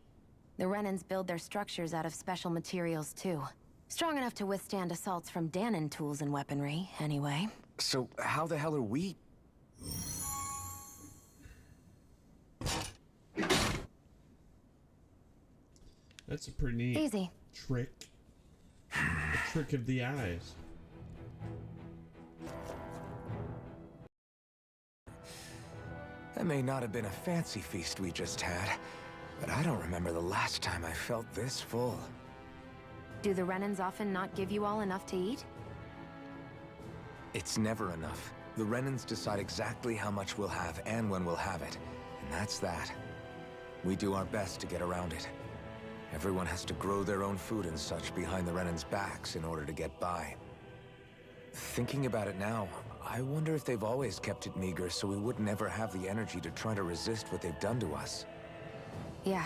The Renans build their structures out of special materials, too. Strong enough to withstand assaults from Danon tools and weaponry, anyway. So how the hell are we? That's a pretty neat Easy. trick. The trick of the eyes. That may not have been a fancy feast we just had, but I don't remember the last time I felt this full. Do the Renans often not give you all enough to eat? It's never enough. The Renans decide exactly how much we'll have and when we'll have it, and that's that. We do our best to get around it. Everyone has to grow their own food and such behind the Renans' backs in order to get by. Thinking about it now, I wonder if they've always kept it meager so we would never have the energy to try to resist what they've done to us. Yeah.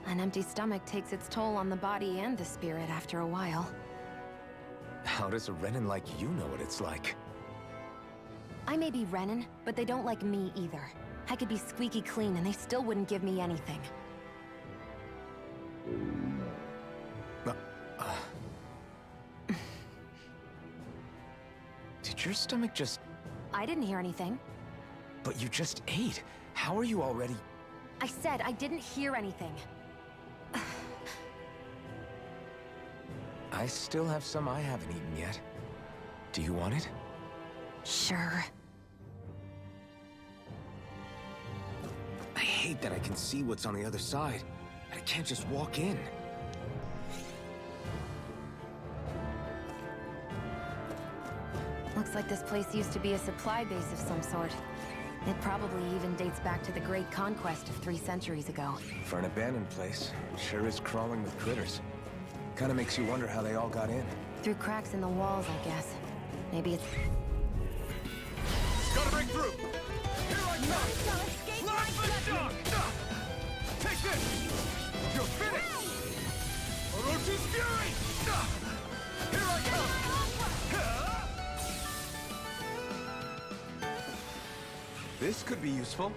An empty stomach takes its toll on the body and the spirit after a while. How does a Renan like you know what it's like? I may be Renan, but they don't like me either. I could be squeaky clean and they still wouldn't give me anything. Did your stomach just... I didn't hear anything. But you just ate. How are you already... I said I didn't hear anything. I still have some I haven't eaten yet. Do you want it? Sure. I hate that I can see what's on the other side. I can't just walk in. Looks like this place used to be a supply base of some sort. It probably even dates back to the Great Conquest of 3 centuries ago. For an abandoned place, it sure is crawling with critters. Kinda makes you wonder how they all got in. Through cracks in the walls, I guess. Maybe it's... Gotta break through! Here I come! Last the shock! Take this! You're finished! Orochi's fury! Here I come! This could be useful.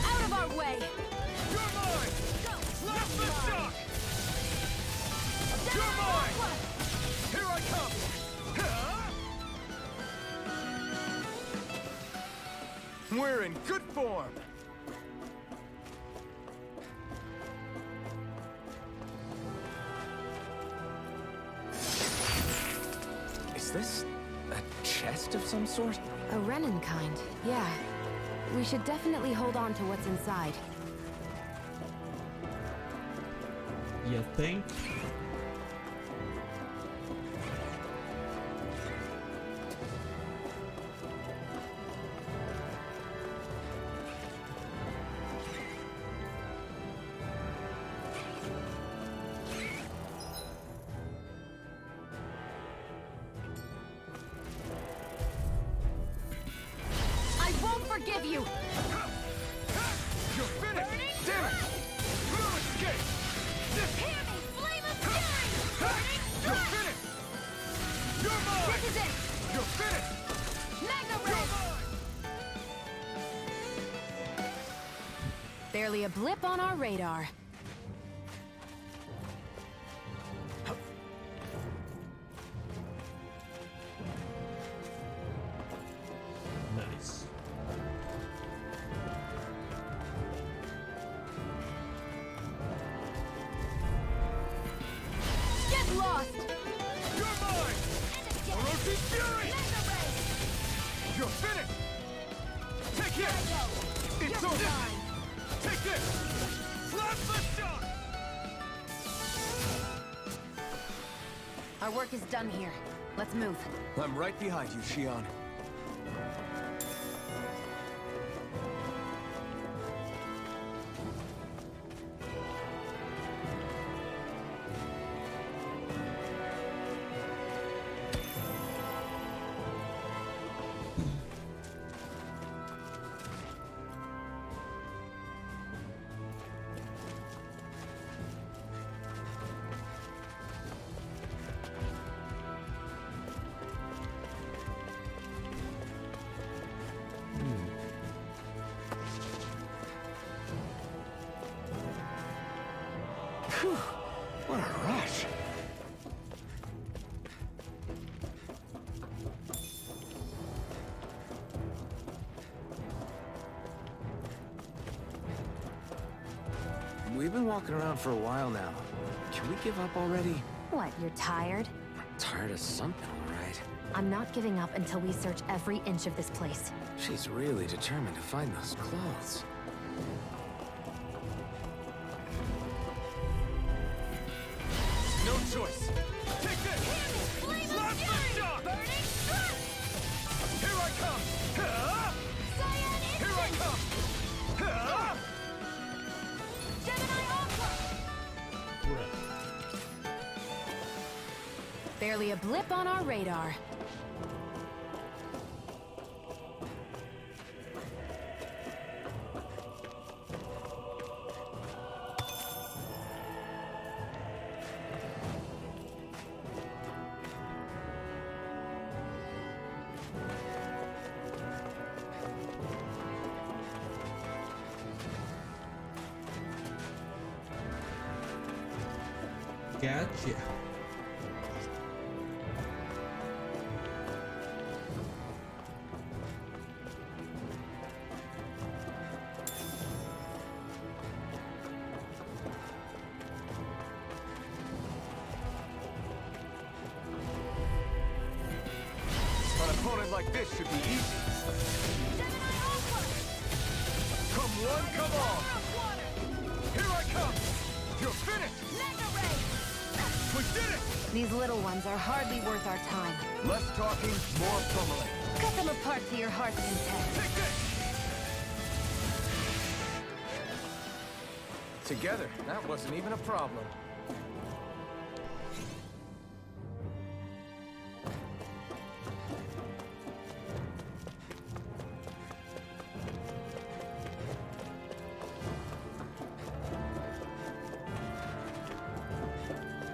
Out of our way! You're mine! Last the shock! You're mine! Here I come! We're in good form! Is this a chest of some sort? A Renin kind, yeah. We should definitely hold on to what's inside. You think? I won't forgive you! You're finished! Damn it! Who escaped? Hear me, flame of fury! You're finished! You're mine! This is it! You're finished! Magna You're Ray! mine! Barely a blip on our radar. Nice. Get lost! You're mine! Orochi's fury! Magna Ray! You're finished! Take it! It's You're over! mine. Take this! Blast the shock! Our work is done here. Let's move. I'm right behind you, Shion. Phew, what a rush. We've been walking around for a while now. Can we give up already? What, you're tired? Tired of something, all right. I'm not giving up until we search every inch of this place. She's really determined to find those clothes. No choice! Take this! Blast the shock! Here I come! Here I come! Right. Barely a blip on our radar. Gotcha. An opponent like this should be easy. Come one, come all. Here I come. You're finished. We did it. These little ones are hardly worth our time. Less talking, more pummeling. Cut them apart to your heart's content. Take this. Together, that wasn't even a problem.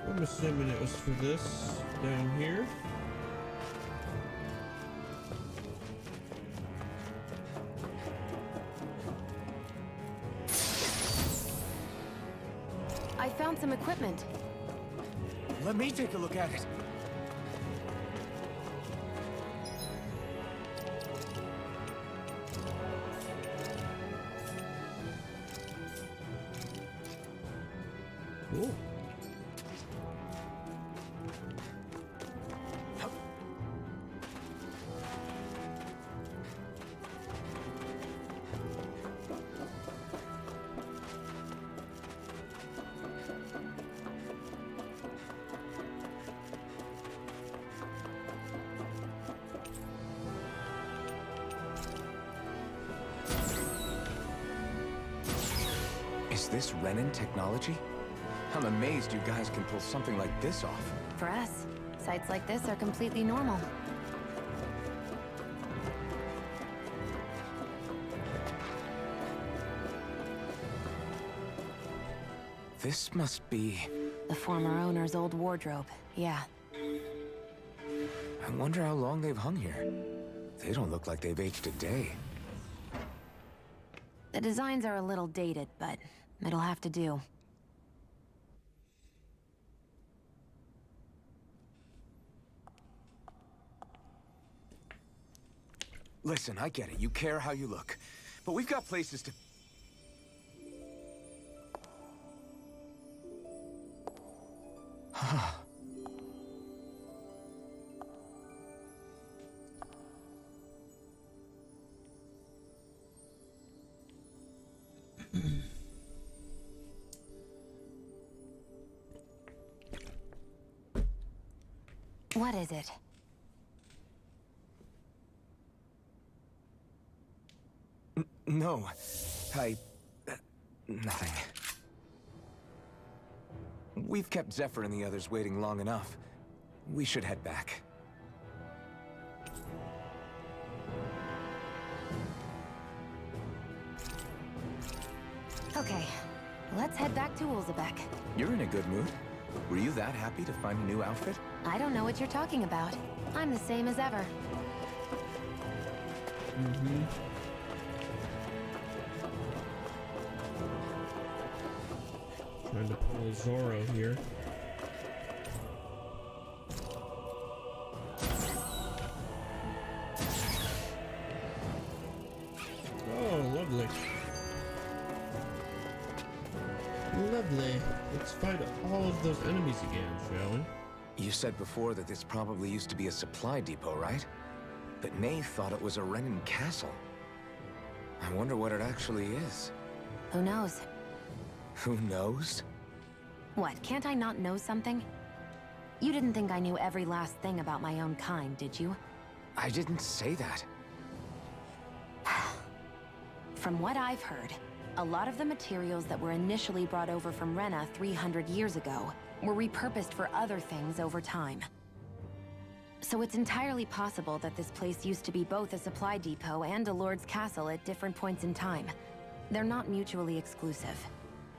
I'm assuming it was for this down here. I found some equipment. Let me take a look at it. Cool. Is this Renin technology? I'm amazed you guys can pull something like this off. For us, sites like this are completely normal. This must be... The former owner's old wardrobe, yeah. I wonder how long they've hung here. They don't look like they've aged a day. The designs are a little dated, but it'll have to do. Listen, I get it. You care how you look. But we've got places to... What is it? No. Nothing. We've kept Zephyr and the others waiting long enough. We should head back. Okay, let's head back to Ulzebek. You're in a good mood. Were you that happy to find a new outfit? I don't know what you're talking about. I'm the same as ever. Mm-hmm. Trying to pull a Zorro here. Oh, lovely. Lovely. Let's fight all of those enemies again, shall we? You said before that this probably used to be a supply depot, right? But Nave thought it was a Renin castle. I wonder what it actually is. Who knows? Who knows? What, can't I not know something? You didn't think I knew every last thing about my own kind, did you? I didn't say that. From what I've heard, a lot of the materials that were initially brought over from Rena 300 years ago were repurposed for other things over time. So it's entirely possible that this place used to be both a supply depot and a lord's castle at different points in time. They're not mutually exclusive.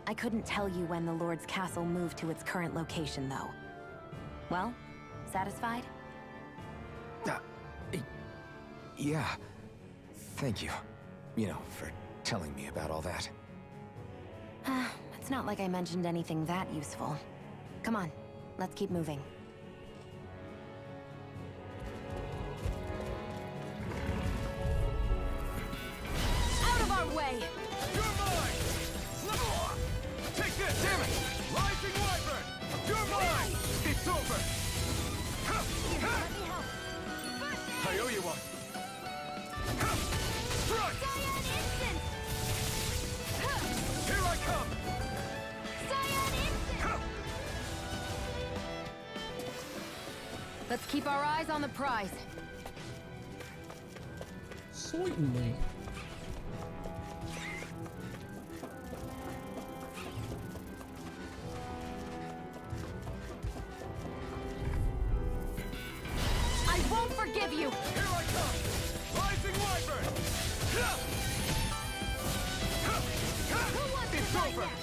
I couldn't tell you when the lord's castle moved to its current location, though. Well, satisfied? Yeah. Thank you. You know, for telling me about all that. It's not like I mentioned anything that useful. Come on, let's keep moving. Out of our way! You're mine! Take this! Damn it! Rising Wyvern! You're mine! It's over! Let me help. I owe you one! Strike! Cyan Instant! Here I come! Cyan Instant! Let's keep our eyes on the prize. Certainly. I won't forgive you! Here I come! Rising Wyvern! Who wants to It's fight over! next?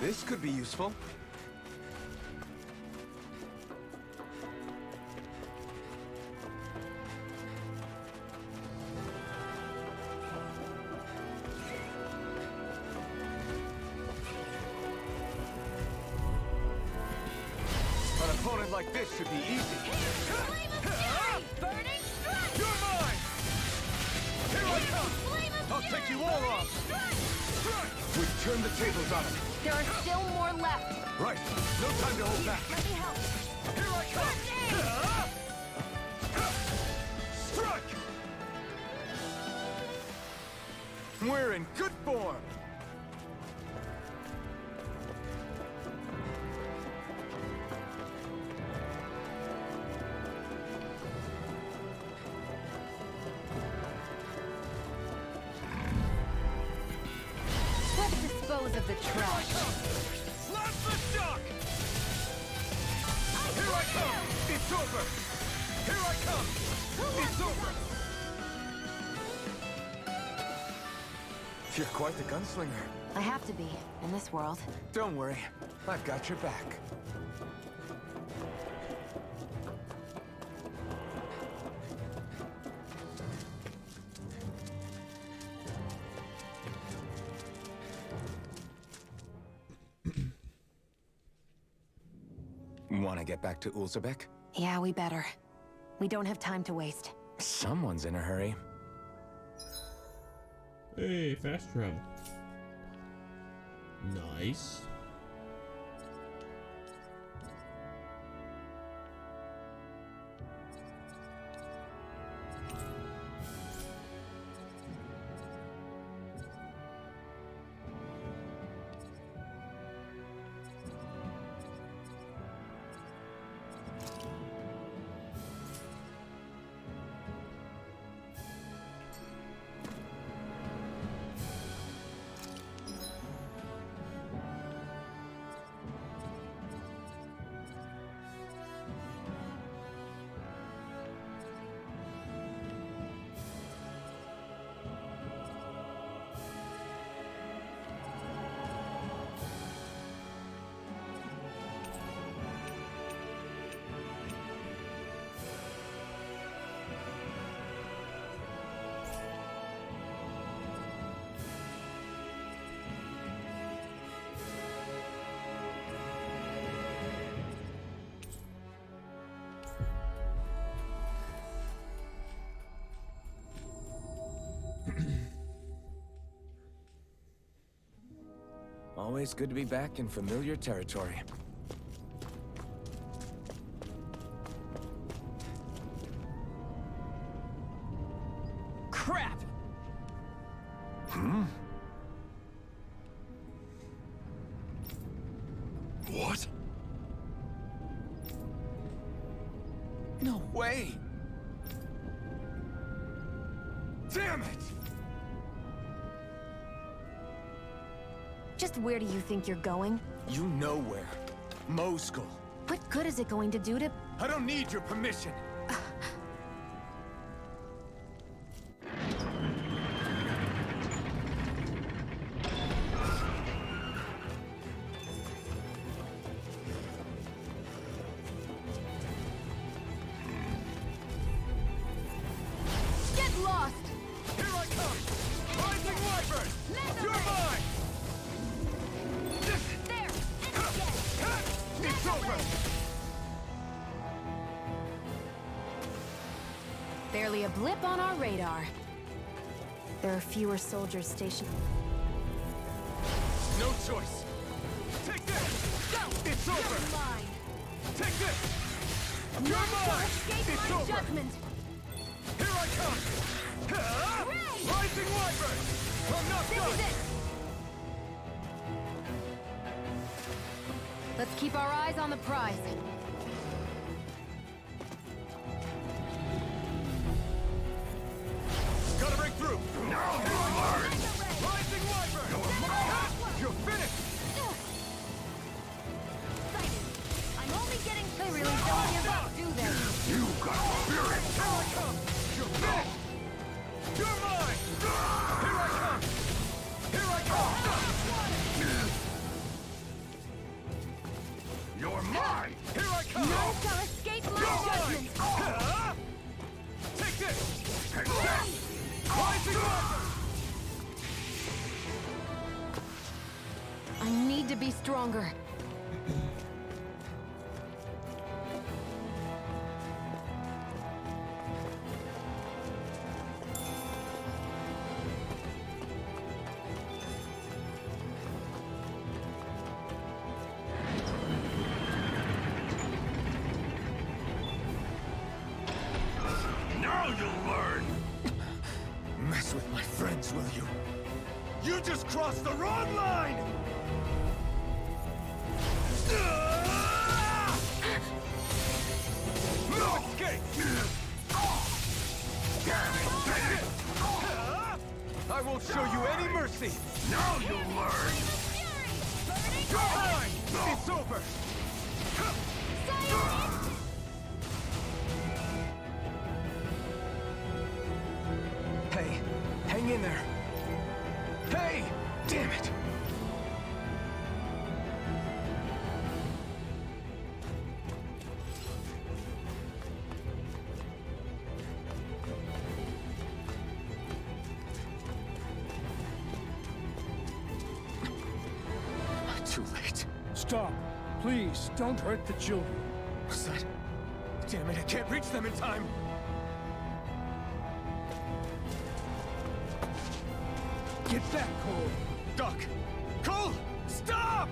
This could be useful. An opponent like this should be easy. Flame of Fury! Burning Strike! You're mine! Here I come! Flame of I'll Fury! take you all off! Strike! We've turned the tables on him. There are still more left. Right. No time to hold back. Let me help. Here I come! Strike! We're in good form. Let's dispose of the trash. Slap the shock! Here I come! It's over! Here I come! It's over! You're quite the gunslinger. I have to be, in this world. Don't worry. I've got your back. Want to get back to Ulzebek? Yeah, we better. We don't have time to waste. Someone's in a hurry. Hey, fast travel. Nice. Always good to be back in familiar territory. Crap! What? No way! Damn it! Just where do you think you're going? You know where. Mo School. What good is it going to do to... I don't need your permission. Get lost! Here I come! Rising Wyvern! You're mine! Barely a blip on our radar. There are fewer soldiers stationed. No choice. Take this! Go! It's over! You're mine! Take this! None You're shall mine! escape It's my over! judgment! Here I come! Ha! Hooray! Rising Wyvern! I'm not This done! is it! Let's keep our eyes on the prize. Gotta break through! Now you learn! Rising Wyvern! You're finished! I'm only getting... They really don't give up, do they? You got spirit! Here I come! You're finished! You're mine! Here I come! Here I come! You're mine! Here I come! None shall escape my You're judgment! mine! Ha! Take this! Take this! Rising Wyvern! I need to be stronger. Now you'll learn! Mess with my friends, will you? You just crossed the wrong line! No escape! I won't show you any mercy! Now you'll learn! You're mine! It's over! Hey, hang in there. Hey! Damn it! Too late. Stop. Please, don't hurt the children. What's that? Damn it, I can't reach them in time! Get back, Cole. Doc! Cole! Stop!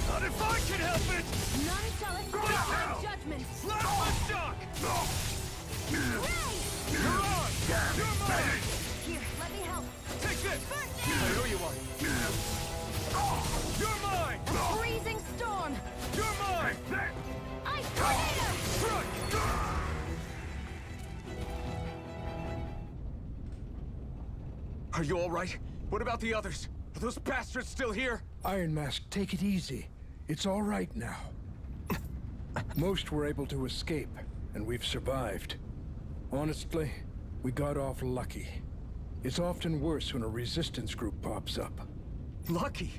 Not if I can help it! None shall escape Go now! my judgment! Slap the Doc! You're on! You're mine! Here, let me help. Take this! I owe you one. You're mine! A freezing storm! You're mine! Ice tornado! Strike! Are you all right? What about the others? Are those bastards still here? Iron Mask, take it easy. It's all right now. Most were able to escape, and we've survived. Honestly, we got off lucky. It's often worse when a resistance group pops up. Lucky?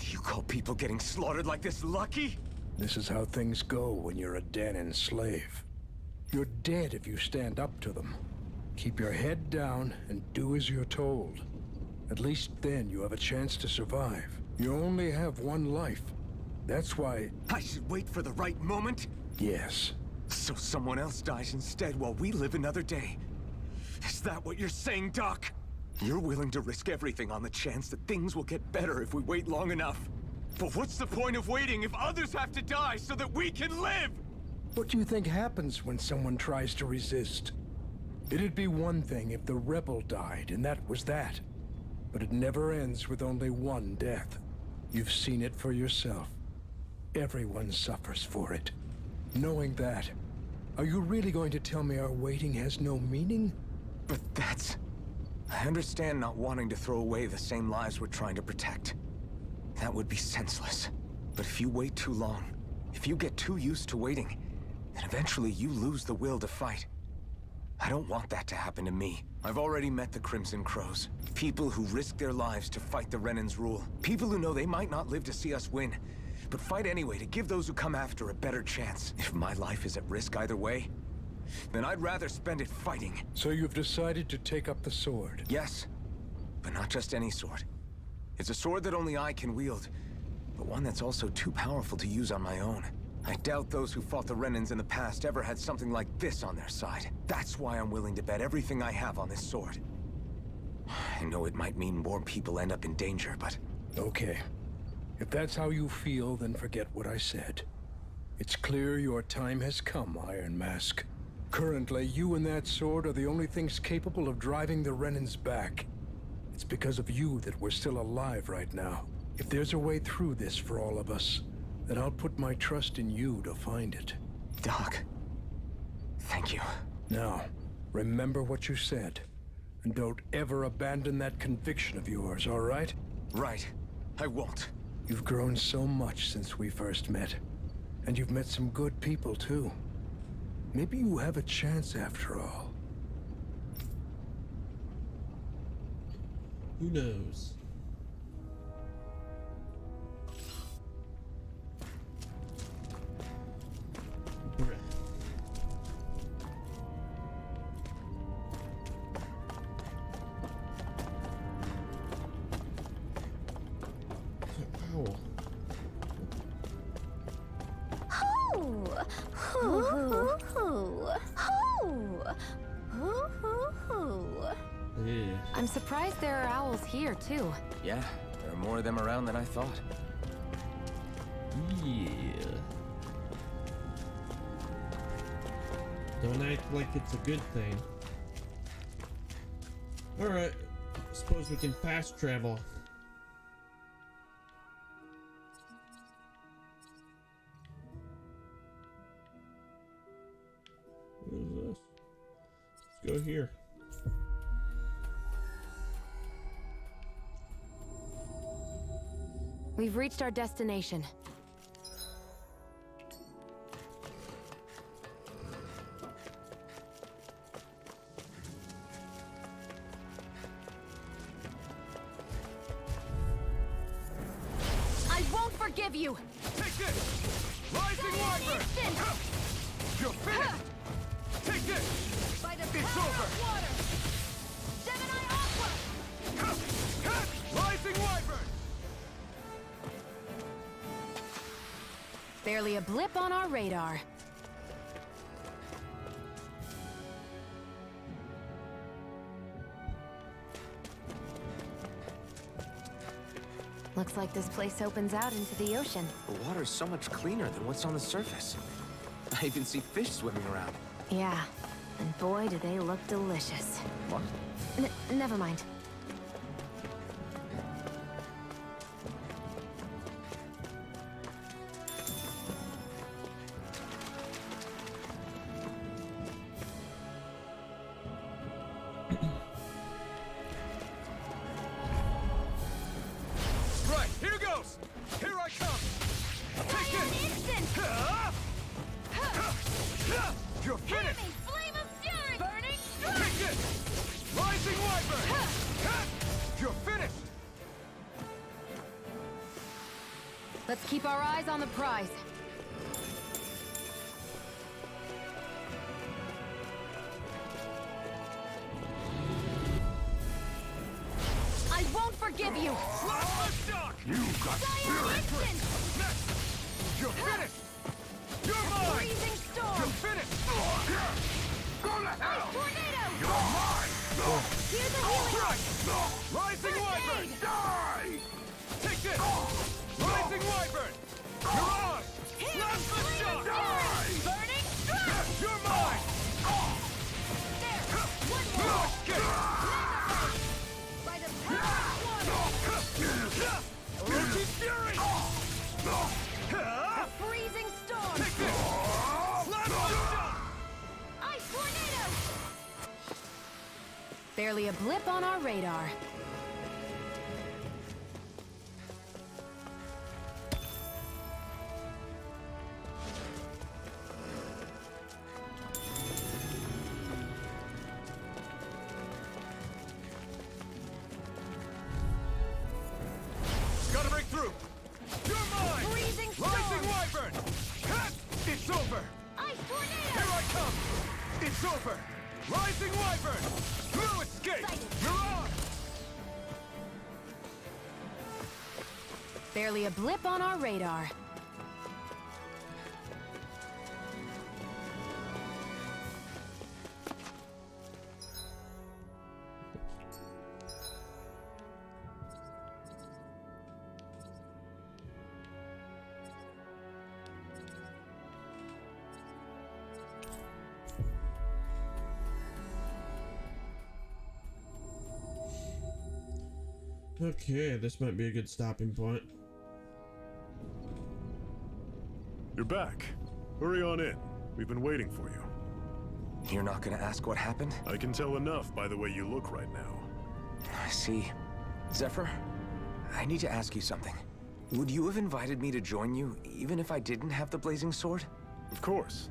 You call people getting slaughtered like this lucky? This is how things go when you're a Danon slave. You're dead if you stand up to them. Keep your head down and do as you're told. At least then you have a chance to survive. You only have one life. That's why... I should wait for the right moment? Yes. So someone else dies instead while we live another day. Is that what you're saying, Doc? You're willing to risk everything on the chance that things will get better if we wait long enough. But what's the point of waiting if others have to die so that we can live? What do you think happens when someone tries to resist? It'd be one thing if the rebel died, and that was that. But it never ends with only one death. You've seen it for yourself. Everyone suffers for it. Knowing that, are you really going to tell me our waiting has no meaning? But that's... I understand not wanting to throw away the same lives we're trying to protect. That would be senseless. But if you wait too long, if you get too used to waiting, then eventually you lose the will to fight. I don't want that to happen to me. I've already met the Crimson Crows. People who risk their lives to fight the Renan's rule. People who know they might not live to see us win, but fight anyway to give those who come after a better chance. If my life is at risk either way, then I'd rather spend it fighting. So you've decided to take up the sword? Yes, but not just any sword. It's a sword that only I can wield, but one that's also too powerful to use on my own. I doubt those who fought the Renans in the past ever had something like this on their side. That's why I'm willing to bet everything I have on this sword. I know it might mean more people end up in danger, but... Okay. If that's how you feel, then forget what I said. It's clear your time has come, Iron Mask. Currently, you and that sword are the only things capable of driving the Renans back. It's because of you that we're still alive right now. If there's a way through this for all of us, then I'll put my trust in you to find it. Doc, thank you. Now, remember what you said. And don't ever abandon that conviction of yours, all right? Right. I won't. You've grown so much since we first met. And you've met some good people, too. Maybe you have a chance after all. Who knows? I'm surprised there are owls here, too. Yeah, there are more of them around than I thought. Yeah. Don't act like it's a good thing. Alright, suppose we can fast travel. What is this? Let's go here. We've reached our destination. I won't forgive you! Take this! Rising Wyvern! You're finished! Take this! By the It's power over. of water! Gemini Aqua! Rising Wyvern! Barely a blip on our radar. Looks like this place opens out into the ocean. The water's so much cleaner than what's on the surface. I even see fish swimming around. Yeah, and boy, do they look delicious. What? Never mind. Right, here goes! Here I come! Take this! You're finished! Flame of fury! Burning Take this! Rising Wyvern! You're finished! Let's keep our eyes on the prize. I won't forgive you! Slap the shock! You've got Instant! You're finished! You're mine! Freezing storm! You're finished! Go to hell! Tornado! You're mine! Here's a healing! Right! Rising First Wyvern! aid! Die! Take this! Rising Wyvern! You're on! Slap the Flame shock! of fury! Burning strike! You're mine! There! One more! Get it! By the power of water! Orochi's Fury! A freezing storm! Take this! Slap the shock! Ice tornado! Barely a blip on our radar. Gotta break through! You're mine! Freezing storm! Rising Wyvern! It's over! Ice tornado! Here I come! It's over! Rising Wyvern! Through escape! You're on! Barely a blip on our radar. Okay, this might be a good stopping point. You're back. Hurry on in. We've been waiting for you. You're not gonna ask what happened? I can tell enough by the way you look right now. I see. Zephyr, I need to ask you something. Would you have invited me to join you, even if I didn't have the blazing sword? Of course.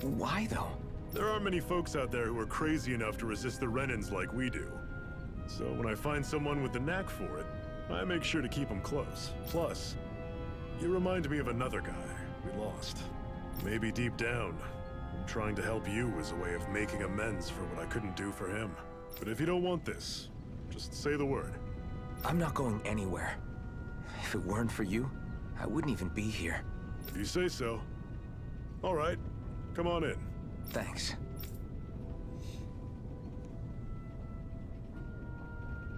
Why, though? There aren't many folks out there who are crazy enough to resist the Renans like we do. So when I find someone with the knack for it, I make sure to keep them close. Plus, you remind me of another guy we lost. Maybe deep down, trying to help you is a way of making amends for what I couldn't do for him. But if you don't want this, just say the word. I'm not going anywhere. If it weren't for you, I wouldn't even be here. If you say so. All right, come on in. Thanks.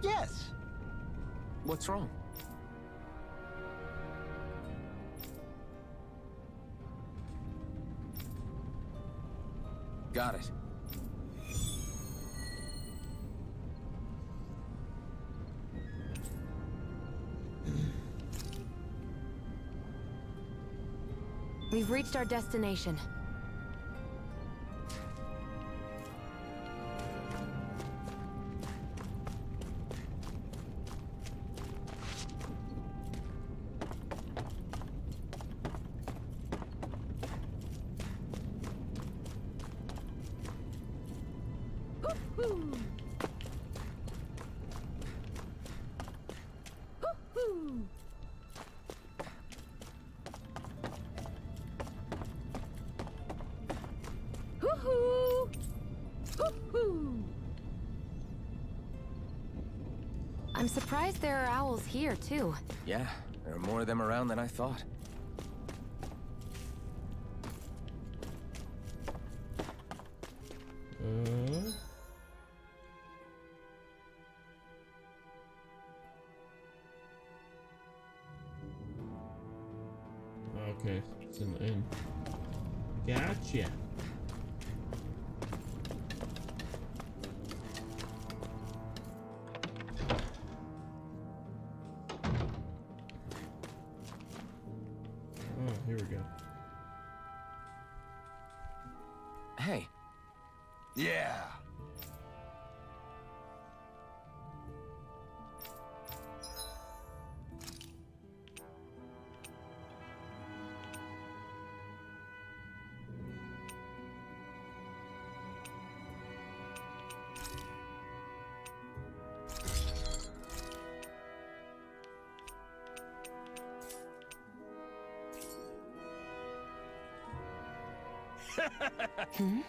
Yes. What's wrong? Got it. We've reached our destination. I'm surprised there are owls here, too. Yeah, there are more of them around than I thought. Okay, it's in the inn. Gotcha. Oh, here we go. Hey. Yeah. Hmm?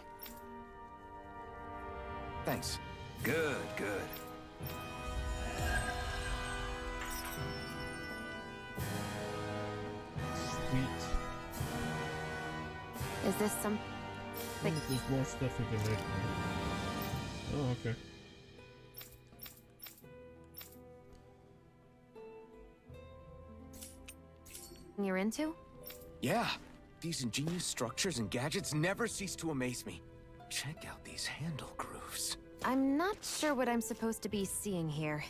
Thanks. Good, good. Sweet. Is this some... I think there's more stuff we can make. Oh, okay. you're into? Yeah. These ingenious structures and gadgets never cease to amaze me. Check out these handle grooves. I'm not sure what I'm supposed to be seeing here.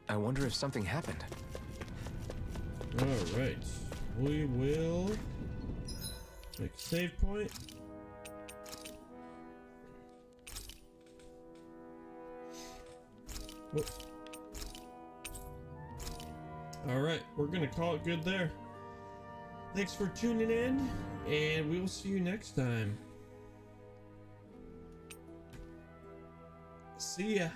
I wonder if something happened. All right, we will make a save point. Whoops. All right, we're gonna call it good there. Thanks for tuning in, and we will see you next time. See ya.